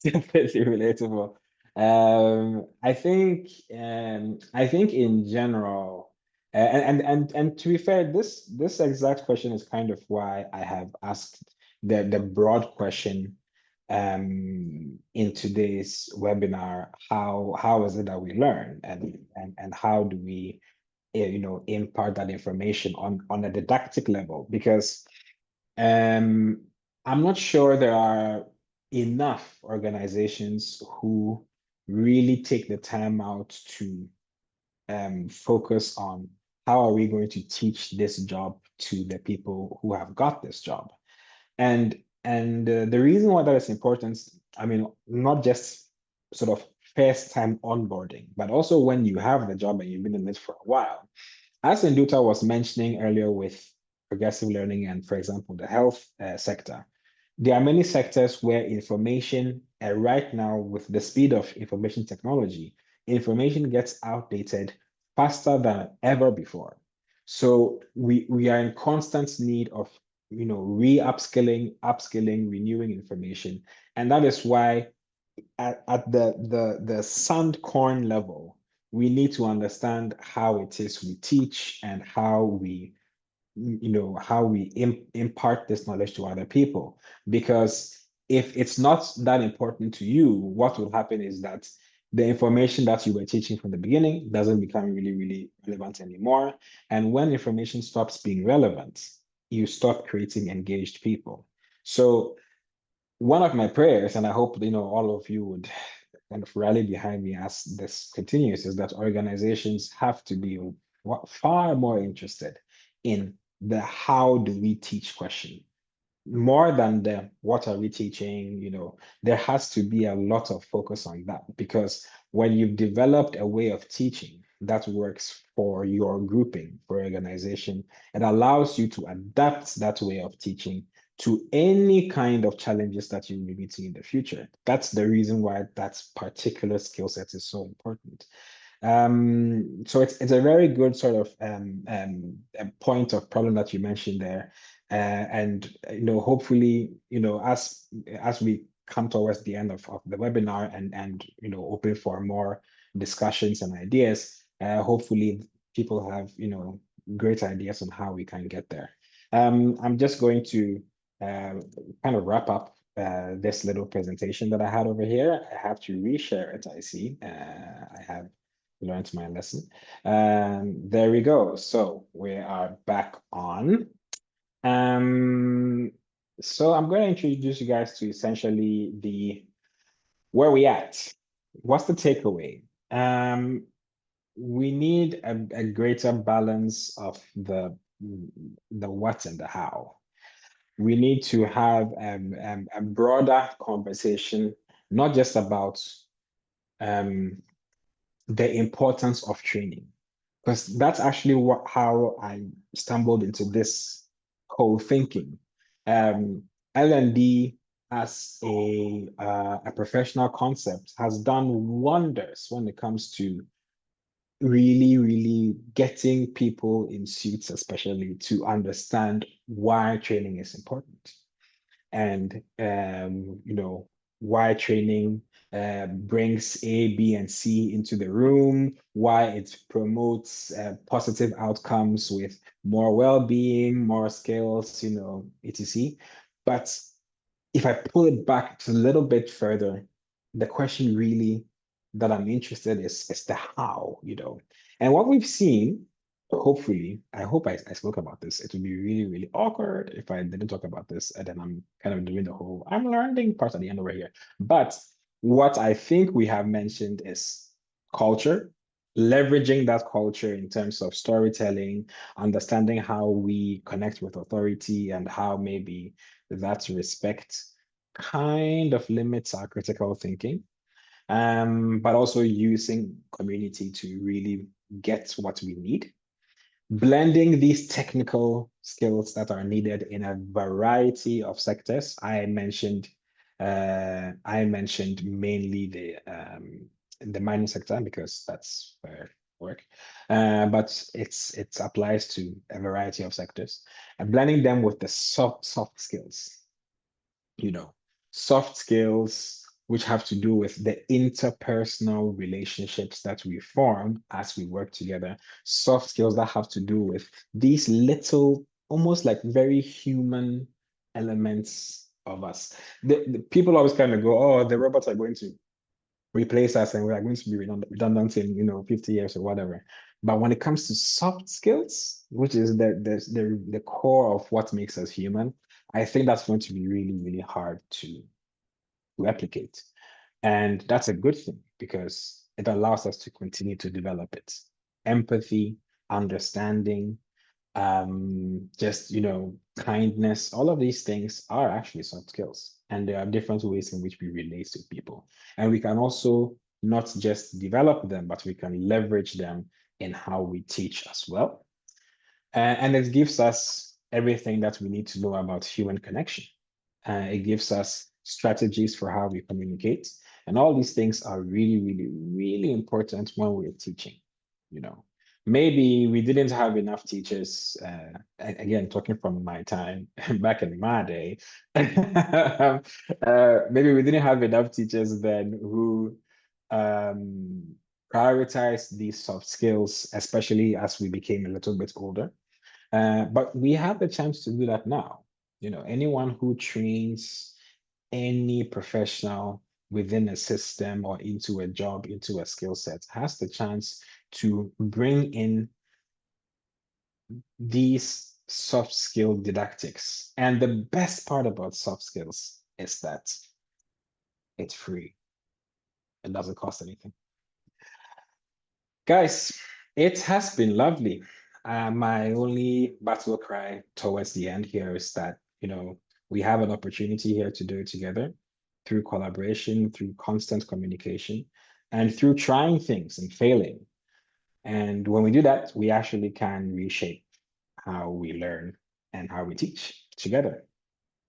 Definitely relatable. I think in general, and to be fair, this exact question is kind of why I have asked the broad question in today's webinar. How is it that we learn, and how do we impart that information on a didactic level? Because I'm not sure there are enough organizations who really take the time out to focus on how are we going to teach this job to the people who have got this job. And the reason why that is important, I mean, not just sort of first time onboarding, but also when you have the job and you've been in it for a while. As Nduta was mentioning earlier with progressive learning and, for example, the health sector, there are many sectors where information, right now with the speed of information technology, information gets outdated faster than ever before. So we are in constant need of re-upskilling, upskilling, renewing information. And that is why at the sand corn level, we need to understand how it is we teach and how we impart this knowledge to other people. Because if it's not that important to you, what will happen is that the information that you were teaching from the beginning doesn't become really, really relevant anymore. And when information stops being relevant, you stop creating engaged people. So one of my prayers, and I hope all of you would kind of rally behind me as this continues, is that organizations have to be far more interested in the how do we teach question, more than the what are we teaching. There has to be a lot of focus on that, because when you've developed a way of teaching that works for your grouping, for your organization, it allows you to adapt that way of teaching to any kind of challenges that you will be meeting in the future. That's the reason why that particular skill set is so important. So it's a very good sort of a point of problem that you mentioned there. And hopefully, as we come towards the end of the webinar and open for more discussions and ideas, hopefully people have great ideas on how we can get there. I'm just going to kind of wrap up this little presentation that I had over here. I have to reshare it, I see. I have learned my lesson. There we go. So we are back on. So I'm going to introduce you guys to essentially where we at. What's the takeaway? We need a greater balance of the what and the how. We need to have a broader conversation, not just about the importance of training, because that's actually how I stumbled into this whole thinking. L&D as a professional concept has done wonders when it comes to really, really getting people in suits, especially, to understand why training is important. And why training brings A, B, and C into the room, why it promotes positive outcomes with more well-being, more skills, etc. But if I pull it back just a little bit further, the question really that I'm interested in is the how, And what we've seen, hopefully, I hope I spoke about this. It would be really, really awkward if I didn't talk about this, and then I'm kind of doing the whole I'm learning part at the end over here. But what I think we have mentioned is culture, leveraging that culture in terms of storytelling, understanding how we connect with authority, and how maybe that respect kind of limits our critical thinking. But also using community to really get what we need. Blending these technical skills that are needed in a variety of sectors. I mentioned mainly the mining sector, because that's where I work. But it applies to a variety of sectors, and blending them with the soft skills. Soft skills which have to do with the interpersonal relationships that we form as we work together. Soft skills that have to do with these little, almost like very human elements of us. The people always kind of go, oh, the robots are going to replace us and we are going to be redundant in 50 years or whatever. But when it comes to soft skills, which is the core of what makes us human, I think that's going to be really, really hard to replicate. And that's a good thing, because it allows us to continue to develop it. Empathy, understanding, just, kindness, all of these things are actually soft skills. And there are different ways in which we relate to people. And we can also not just develop them, but we can leverage them in how we teach as well. And it gives us everything that we need to know about human connection. It gives us strategies for how we communicate. And all these things are really, really, really important when we're teaching. You know, maybe we didn't have enough teachers. Again, talking from my time back in my day, maybe we didn't have enough teachers then who prioritized these soft skills, especially as we became a little bit older. But we have the chance to do that now. You know, anyone who trains any professional within a system or into a job, into a skill set, has the chance to bring in these soft skill didactics. And the best part about soft skills is that it's free. It doesn't cost anything. Guys, it has been lovely. My only battle cry towards the end here is that, you know, we have an opportunity here to do it together through collaboration, through constant communication, and through trying things and failing. And when we do that, we actually can reshape how we learn and how we teach together.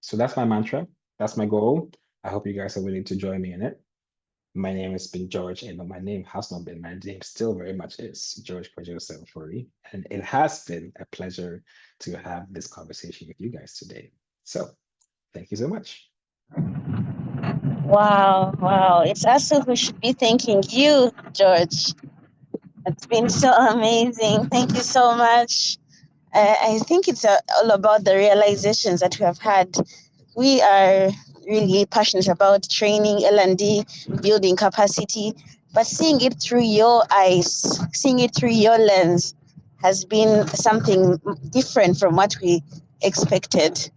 So that's my mantra. That's my goal. I hope you guys are willing to join me in it. My name has been George, and my name has not been, my name still very much is George Kojo, and it has been a pleasure to have this conversation with you guys today. So thank you so much. Wow, wow. It's us who should be thanking you, George. It's been so amazing. Thank you so much. I think it's all about the realizations that we have had. We are really passionate about training, L&D, building capacity, but seeing it through your eyes, seeing it through your lens has been something different from what we expected.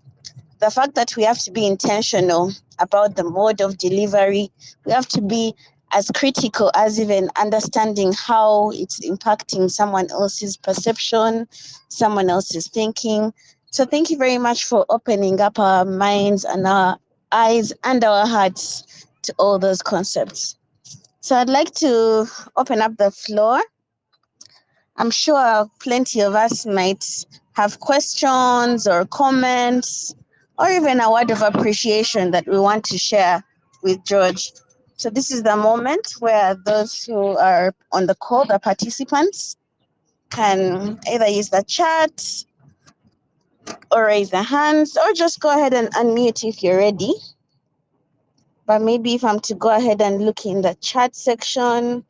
The fact that we have to be intentional about the mode of delivery, we have to be as critical as even understanding how it's impacting someone else's perception, someone else's thinking. So thank you very much for opening up our minds and our eyes and our hearts to all those concepts. So I'd like to open up the floor. I'm sure plenty of us might have questions or comments or even a word of appreciation that we want to share with George. So this is the moment where those who are on the call, the participants, can either use the chat or raise their hands or just go ahead and unmute if you're ready. But maybe if I'm to go ahead and look in the chat section,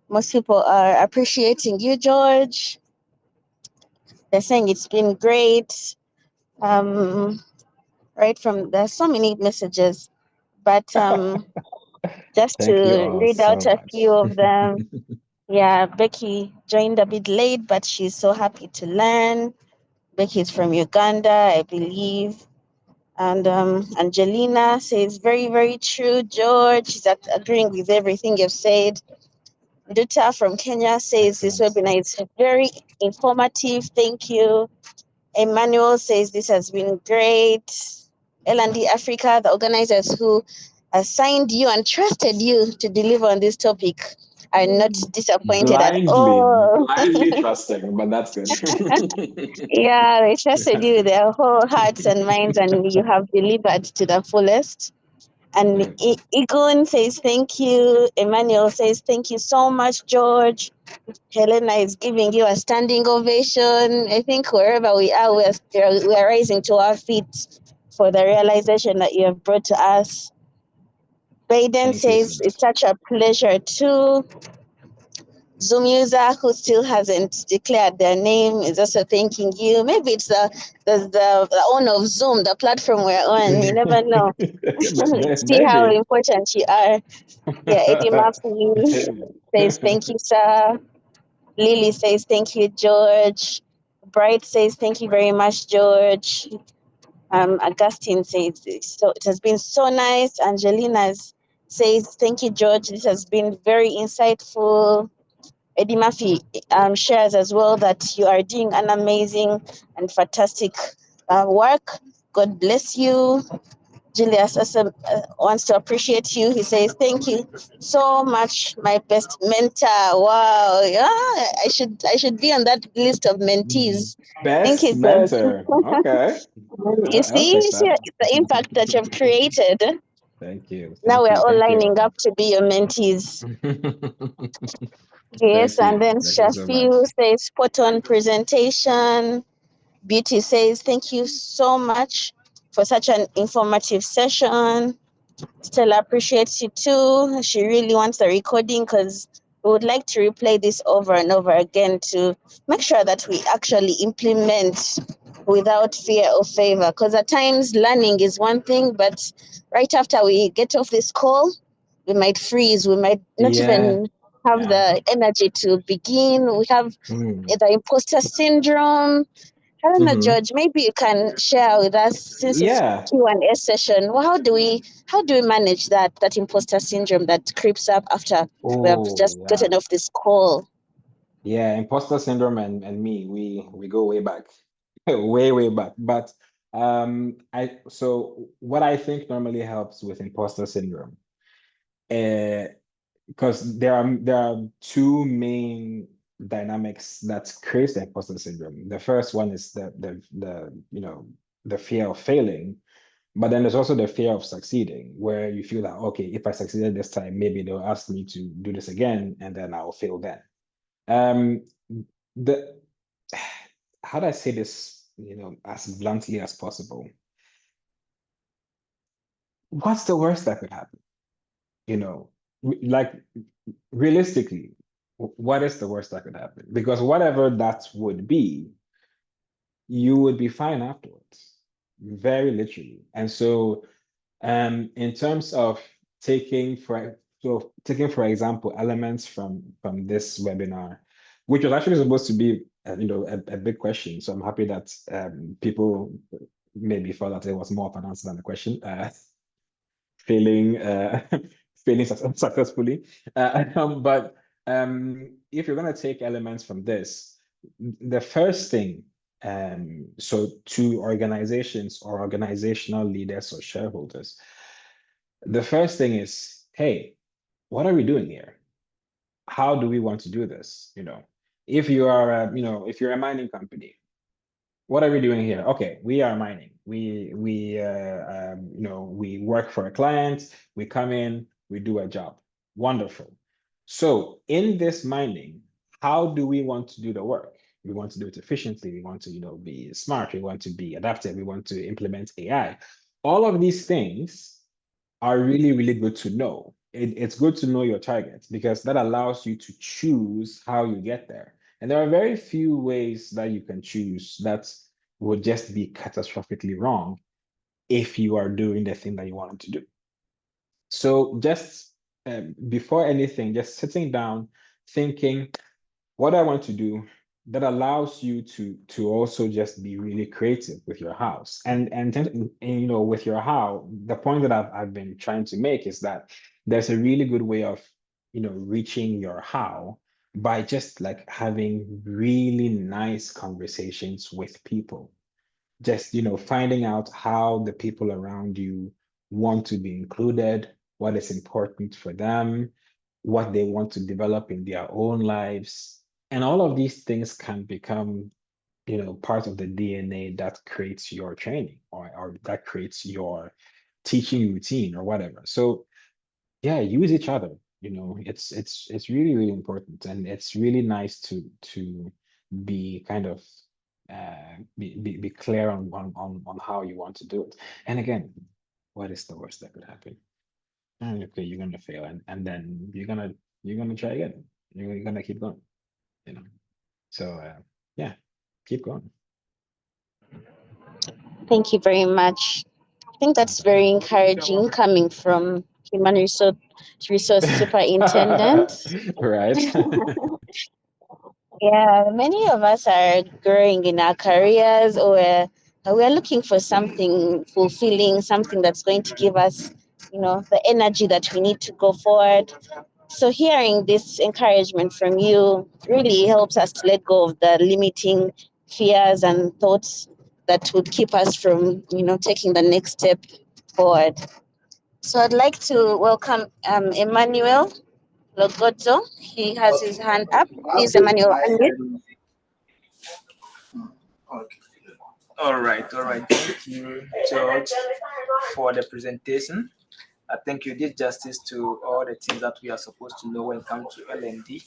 most people are appreciating you, George. They're saying it's been great. Right from there's so many messages, but just Thank you to all read so out a much. few of them. Yeah, Becky joined a bit late, but she's so happy to learn. Becky's from Uganda, I believe. And Angelina says, very, very true, George. She's agreeing with everything you've said. Duta from Kenya says, this webinar is very informative. Thank you. Emmanuel says, this has been great. L&D Africa, the organizers who assigned you and trusted you to deliver on this topic, are not disappointed at all. Blindly trusting, but that's good. Yeah, they trusted you with their whole hearts and minds, and you have delivered to the fullest. And Igun says thank you. Emmanuel says thank you so much, George. Helena is giving you a standing ovation. I think wherever we are, we are rising to our feet for the realization that you have brought to us. Baden says it's such a pleasure too. Zoom user who still hasn't declared their name is also thanking you. Maybe it's the owner of Zoom, the platform we're on. You never know. See how important you are. Yeah, Eddie Murphy says thank you, sir. Lily says thank you, George. Bright says thank you very much, George. Augustine says so it has been so nice. Angelina says thank you, George. This has been very insightful. Eddie Murphy shares as well that you are doing an amazing and fantastic work. God bless you. Julius wants to appreciate you. He says, "Thank you so much, my best mentor." Wow, yeah, I should be on that list of mentees. Thank Best you, George. mentor. Okay. I'll You take see that. the impact that you've created. Thank you. Now Thank we're you. all Thank lining you. up to be your mentees. Yes, Thank and you. then Thank you so much. Shafiu says, "Spot on presentation." Beauty says, "Thank you so much for such an informative session." Stella appreciates you too. She really wants the recording because we would like to replay this over and over again to make sure that we actually implement without fear or favor. Because at times learning is one thing, but right after we get off this call, we might freeze. We might not Yeah. even have the energy to begin. We have the imposter syndrome. I don't know, George. Maybe you can share with us, since it's Yeah. Q&A session. Well, how do we manage that imposter syndrome that creeps up after we have just gotten off this call? Yeah, imposter syndrome and me, we go way back. Way back. But so what I think normally helps with imposter syndrome, because there are two main dynamics that create the imposter syndrome. The first one is the fear of failing, but then there's also the fear of succeeding, where you feel that, okay, if I succeeded this time, maybe they'll ask me to do this again, and then I'll fail then. The how do I say this, as bluntly as possible? What's the worst that could happen? Like realistically, what is the worst that could happen? Because whatever that would be, you would be fine afterwards, very literally. And so, in terms of taking for example elements from this webinar, which was actually supposed to be a big question. So I'm happy that people maybe thought that it was more of an answer than the question. Failing failing successfully. But if you're going to take elements from this, the first thing, so to organizations or organizational leaders or shareholders, the first thing is, hey, what are we doing here? How do we want to do this? If you are, if you're a mining company, what are we doing here? Okay, we are mining. We work for a client. We come in, we do a job. Wonderful. So in this mining, how do we want to do the work? We want to do it efficiently. We want to, be smart. We want to be adaptive. We want to implement AI. All of these things are really, really good to know. It's good to know your targets because that allows you to choose how you get there. And there are very few ways that you can choose that would just be catastrophically wrong if you are doing the thing that you want to do. So just before anything, just sitting down, thinking, what do I want to do? That allows you to also just be really creative with your house. And with your how, the point that I've been trying to make is that there's a really good way of reaching your how by just like having really nice conversations with people. Just finding out how the people around you want to be included, what is important for them, what they want to develop in their own lives. And all of these things can become, part of the DNA that creates your training or that creates your teaching routine or whatever. So yeah, use each other. It's really, really important. And it's really nice to be kind of be clear on how you want to do it. And again, what is the worst that could happen? Okay, you're gonna fail, and then you're gonna try again. You're gonna keep going. So yeah, keep going. Thank you very much. I think that's very encouraging coming from human resource superintendent. Right. Yeah, many of us are growing in our careers, or we're looking for something fulfilling, something that's going to give us, the energy that we need to go forward. So hearing this encouragement from you really helps us to let go of the limiting fears and thoughts that would keep us from, taking the next step forward. So I'd like to welcome Emmanuel Logodzo. He has his hand up. Please, Emmanuel, unmute. Okay. All right. Thank you, George, for the presentation. I think you did justice to all the things that we are supposed to know when it comes to L&D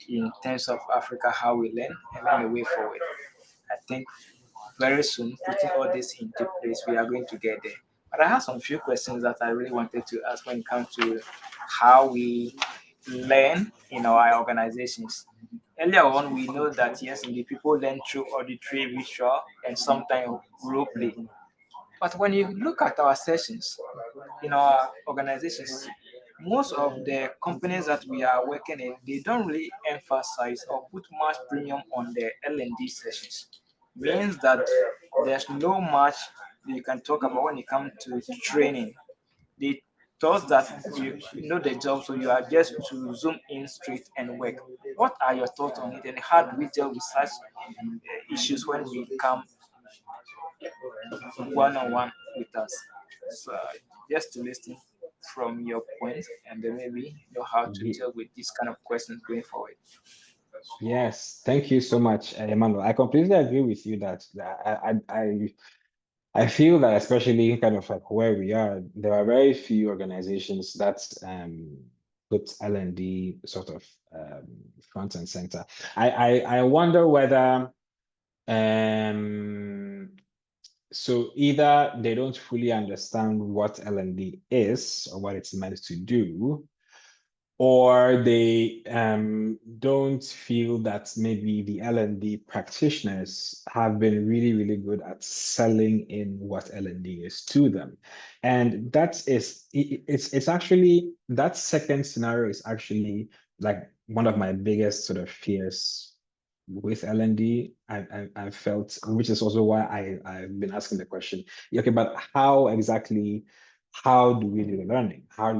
in terms of Africa, how we learn, and then the way forward. I think very soon, putting all this into place, we are going to get there. But I have some few questions that I really wanted to ask when it comes to how we learn in our organizations. Earlier on, we know that yes, the people learn through auditory, visual, and sometimes role play. But when you look at our sessions in our organizations, most of the companies that we are working in, they don't really emphasize or put much premium on the L&D sessions. Means that there's no much you can talk about when it comes to training. They thought that you know the job, so you are just to zoom in straight and work. What are your thoughts on it, and how do we deal with such issues when we come one-on-one with us? So just to listen from your point, and then maybe know how to deal with these kind of questions going forward. Yes, thank you so much, Emmanuel. I completely agree with you that I feel that especially kind of like where we are, there are very few organizations that put L&D sort of front and center. I wonder whether so either they don't fully understand what L&D is or what it's meant to do, or they don't feel that maybe the L&D practitioners have been really, really good at selling in what L&D is to them. And it's actually, that second scenario is actually like one of my biggest sort of fears with L&D. I felt, which is also why I've been asking the question, okay, but how exactly, how do we do the learning? How do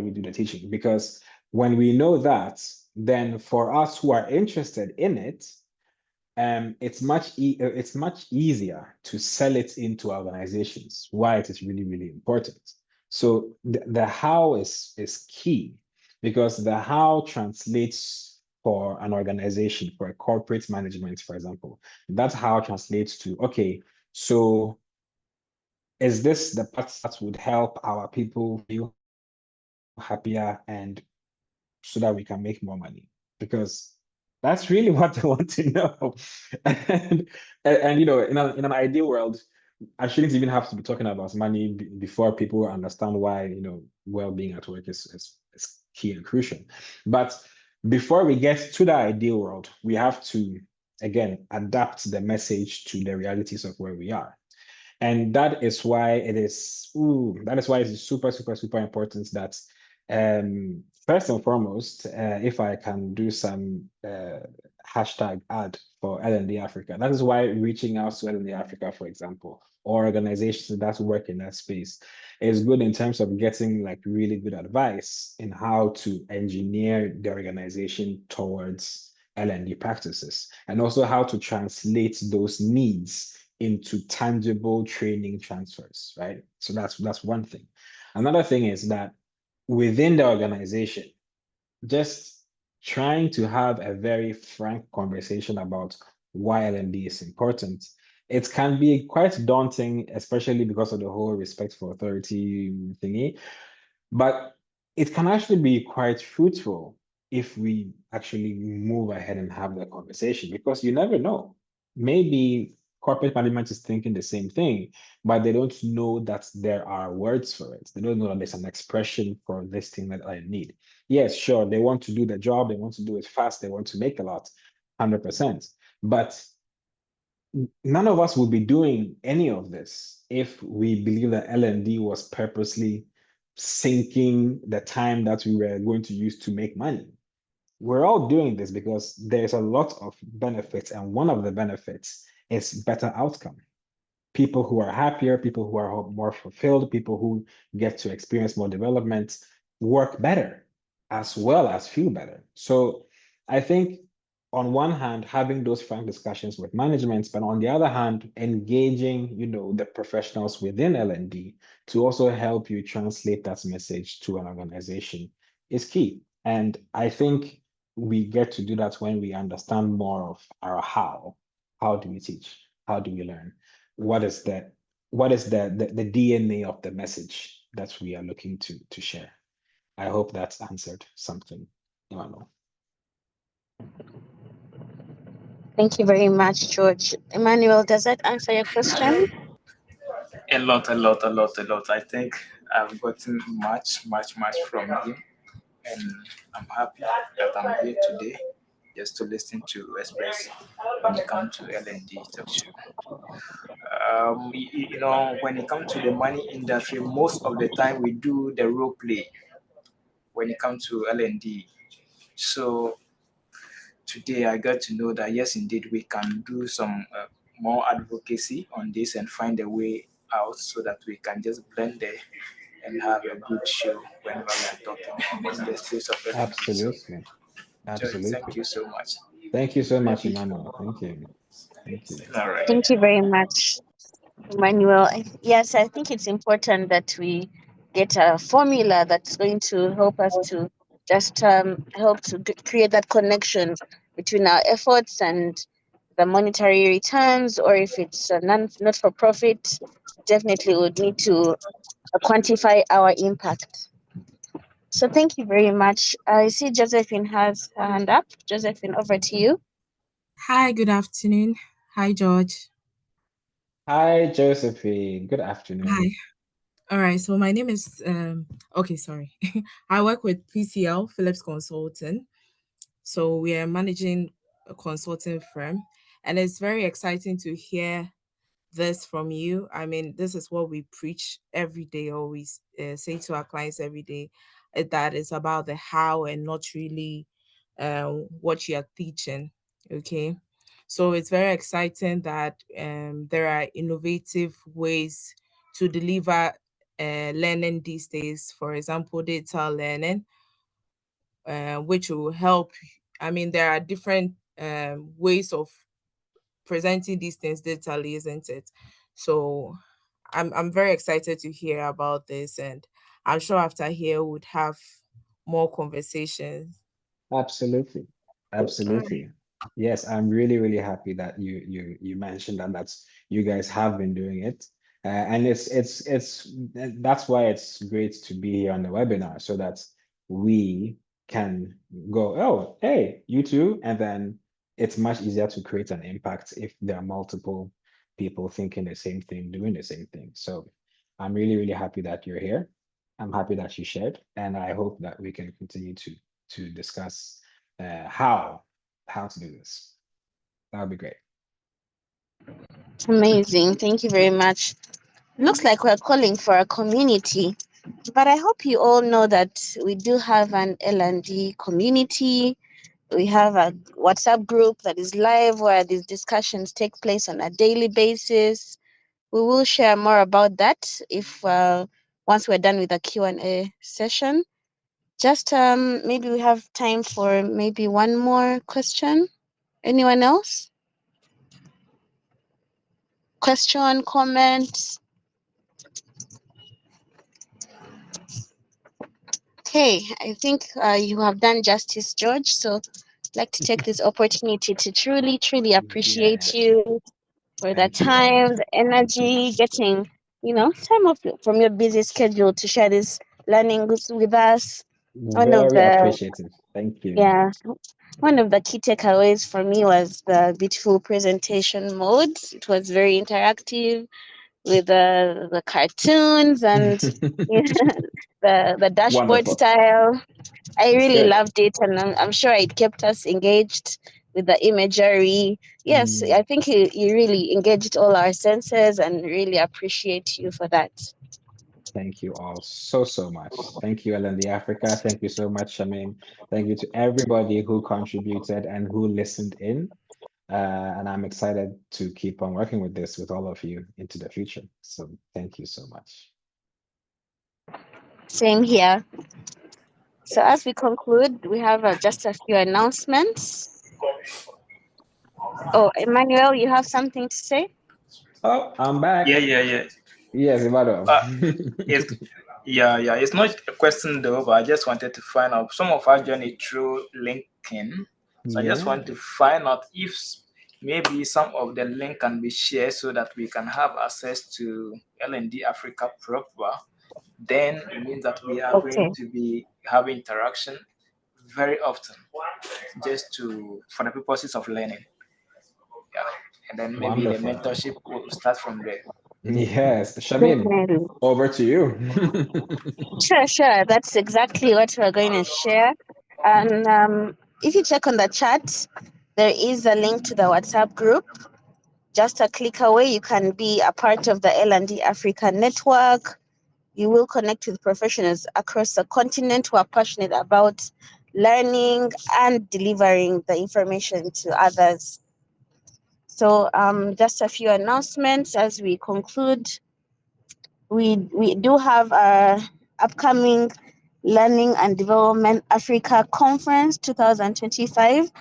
we do the teaching? Because when we know that, then for us who are interested in it, it's much easier to sell it into organizations, why it is really, really important. So the how is key, because the how translates for an organization, for a corporate management, for example. That how translates to, okay, so is this the part that would help our people feel happier and so that we can make more money? Because that's really what they want to know. And you know, in an ideal world, I shouldn't even have to be talking about money before people understand why, you know, well-being at work is key and crucial. But before we get to the ideal world, we have to, again, adapt the message to the realities of where we are. And that is why it is super, super, super important that first and foremost, if I can do some hashtag ad for L&D Africa, that is why reaching out to L&D Africa, for example, or organizations that work in that space is good in terms of getting like really good advice in how to engineer the organization towards L&D practices, and also how to translate those needs into tangible training transfers, right? So that's one thing. Another thing is that within the organization, just trying to have a very frank conversation about why L&D is important. It can be quite daunting, especially because of the whole respect for authority thingy, but it can actually be quite fruitful if we actually move ahead and have that conversation, because you never know. Maybe corporate management is thinking the same thing, but they don't know that there are words for it. They don't know that there's an expression for this thing that I need. Yes, sure, they want to do the job, they want to do it fast, they want to make a lot, 100%. But none of us would be doing any of this if we believe that L&D was purposely sinking the time that we were going to use to make money. We're all doing this because there's a lot of benefits, and one of the benefits is better outcome. People who are happier, people who are more fulfilled, people who get to experience more development work better as well as feel better. So I think on one hand, having those frank discussions with management, but on the other hand, engaging, the professionals within L&D to also help you translate that message to an organization is key. And I think we get to do that when we understand more of our how. How do we teach? How do we learn? What is the DNA of the message that we are looking to share? I hope that's answered something, Emmanuel. Thank you very much, George. Emmanuel, does that answer your question? A lot. I think I've gotten much from him, and I'm happy that I'm here today just to listen to express when it comes to L&D talk show. When it comes to the money industry, most of the time we do the role play when it comes to L&D. So today I got to know that yes, indeed, we can do some more advocacy on this and find a way out so that we can just blend there and have a good show whenever we are talking in the space of L&D. Absolutely. So, Absolutely. thank you so much. Thank you so much, Emmanuel. Thank you. Thank you. All right. Thank you very much, Emmanuel. Yes, I think it's important that we get a formula that's going to help us to just help to create that connection between our efforts and the monetary returns, or if it's a not for profit, definitely would need to quantify our impact. So thank you very much. I see Josephine has her hand up. Josephine, over to you. Hi, good afternoon. Hi, George. Hi, Josephine. Good afternoon. Hi. All right. So my name is okay, sorry. I work with PCL Phillips Consulting. So we are managing a consulting firm, and it's very exciting to hear this from you. I mean, this is what we preach every day, always say to our clients every day, that it's about the how and not really what you are teaching. Okay. So it's very exciting that there are innovative ways to deliver learning these days. For example, data learning, which will help. I mean, there are different ways of presenting these things digitally, isn't it? So I'm very excited to hear about this, and I'm sure after here we would have more conversations. Absolutely. All right. Absolutely. Yes, I'm really, really happy that you mentioned that that's you guys have been doing it. And that's why it's great to be here on the webinar so that we can go, oh, hey, you too. And then it's much easier to create an impact if there are multiple people thinking the same thing, doing the same thing. So I'm really, really happy that you're here. I'm happy that you shared, and I hope that we can continue to discuss how to do this. That would be great. Amazing. Thank you very much. Looks like we're calling for a community, but I hope you all know that we do have an L&D community. We have a WhatsApp group that is live where these discussions take place on a daily basis. We will share more about that if once we're done with the Q&A session. Just maybe we have time for maybe one more question. Anyone else? Question, comment? Okay, I think you have done justice, George. So I'd like to take this opportunity to truly appreciate Yes, you for the thank you all. time, the energy, getting, time off from your busy schedule to share this learnings with us. One of Very the, appreciative. Thank you. yeah, one of the key takeaways for me was the beautiful presentation mode. It was very interactive with the cartoons and the dashboard Wonderful. style. I That's really good. loved it, and I'm sure it kept us engaged with the imagery. Yes, Mm, I think you really engaged all our senses, and really appreciate you for that. thank you all so much. Thank you, L&D Africa. Thank you so much, Shamin. Thank you to everybody who contributed and who listened in. And I'm excited to keep on working with this with all of you into the future. So thank you so much. Same here. So as we conclude, we have just a few announcements. Oh, Emmanuel, you have something to say? Oh, I'm back. Yeah. Yes, Emmanuel. It's yeah. It's not a question though, but I just wanted to find out. Some of our journey through LinkedIn, so I just want to find out if maybe some of the link can be shared so that we can have access to L&D Africa proper. Then it means that we are going Okay. to be having interaction very often, just for the purposes of learning. Yeah, and then maybe the Wonderful. mentorship will start from there. Yes, Shamin, Definitely. over to you. Sure. That's exactly what we're going to share. And if you check on the chat, there is a link to the WhatsApp group. Just a click away, you can be a part of the L&D Africa network. You will connect with professionals across the continent who are passionate about learning and delivering the information to others. So just a few announcements as we conclude. We do have our upcoming Learning and Development Africa Conference 2025,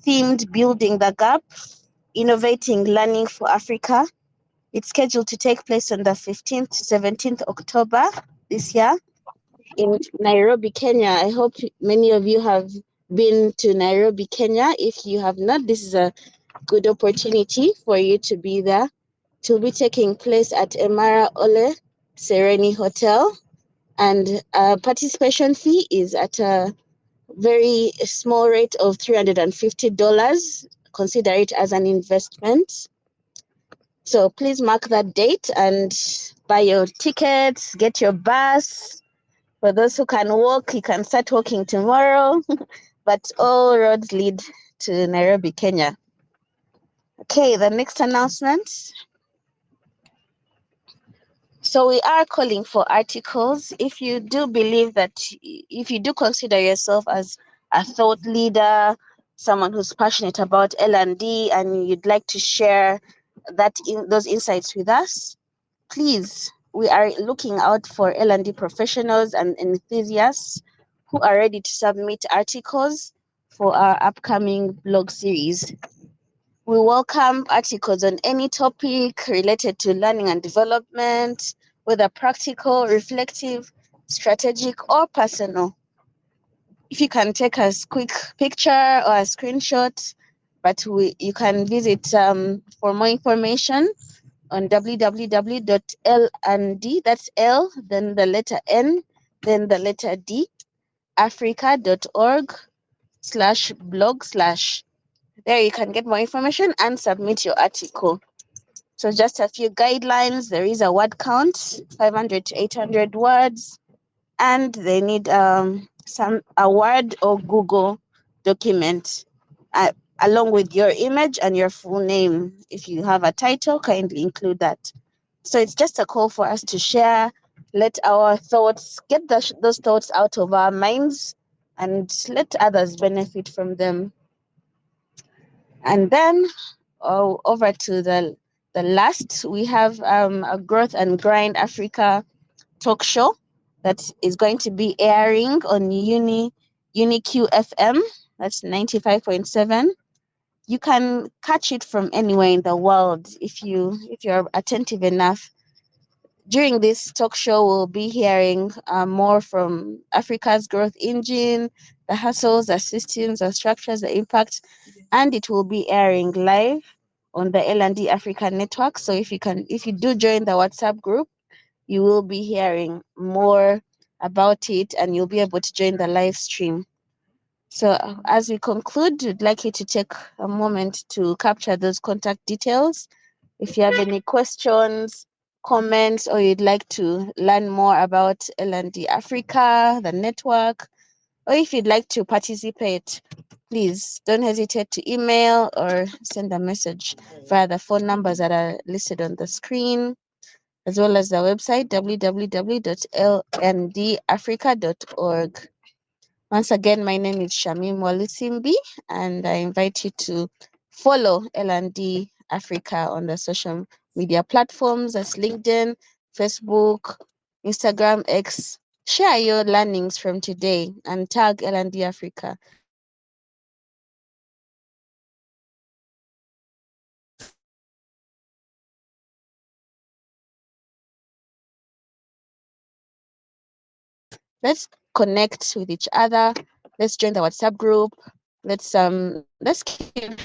themed Building the Gap, Innovating Learning for Africa. It's scheduled to take place on the 15th to 17th October this year in Nairobi, Kenya. I hope many of you have been to Nairobi, Kenya. If you have not, this is a good opportunity for you to be there. It will be taking place at Emara Ole Sereni Hotel, and participation fee is at a very small rate of $350. Consider it as an investment. So please mark that date and buy your tickets, get your bus. For those who can walk, you can start walking tomorrow. But all roads lead to Nairobi, Kenya. Okay, the next announcement. So we are calling for articles. If you do believe that, if you do consider yourself as a thought leader, someone who's passionate about L&D, and you'd like to share those insights with us, please, we are looking out for L&D professionals and enthusiasts who are ready to submit articles for our upcoming blog series. We welcome articles on any topic related to learning and development, whether practical, reflective, strategic, or personal. If you can take a quick picture or a screenshot, but you can visit for more information on www.L&D, that's L, then the letter N, then the letter D, africa.org/blog/ There you can get more information and submit your article. So just a few guidelines. There is a word count, 500 to 800 words, and they need a Word or Google document along with your image and your full name. If you have a title, kindly include that. So it's just a call for us to share, let our thoughts, get those thoughts out of our minds, and let others benefit from them. And then over to the last, we have a Growth and Grind Africa talk show that is going to be airing on UniQ FM. That's 95.7. You can catch it from anywhere in the world if you're attentive enough. During this talk show, we'll be hearing more from Africa's growth engine, the hustles, the systems, the structures, the impact, and it will be airing live on the L&D Africa network. So if you do join the WhatsApp group, you will be hearing more about it, and you'll be able to join the live stream. So as we conclude, we'd like you to take a moment to capture those contact details. If you have any questions, comments, or you'd like to learn more about L&D Africa, the network, or if you'd like to participate, please don't hesitate to email or send a message via the phone numbers that are listed on the screen, as well as the website www.lndafrica.org. Once again, my name is Shamim Walisimbi, and I invite you to follow L&D Africa on the social media platforms as LinkedIn, Facebook, Instagram, X. Share your learnings from today and tag L&D Africa let's connect with each other. Let's join the WhatsApp group. Let's keep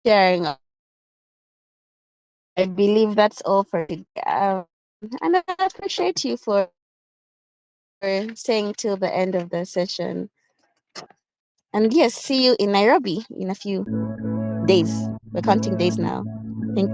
sharing. I believe that's all for today. And I appreciate you for staying till the end of the session. And yes, see you in Nairobi in a few days. We're counting days now. Thank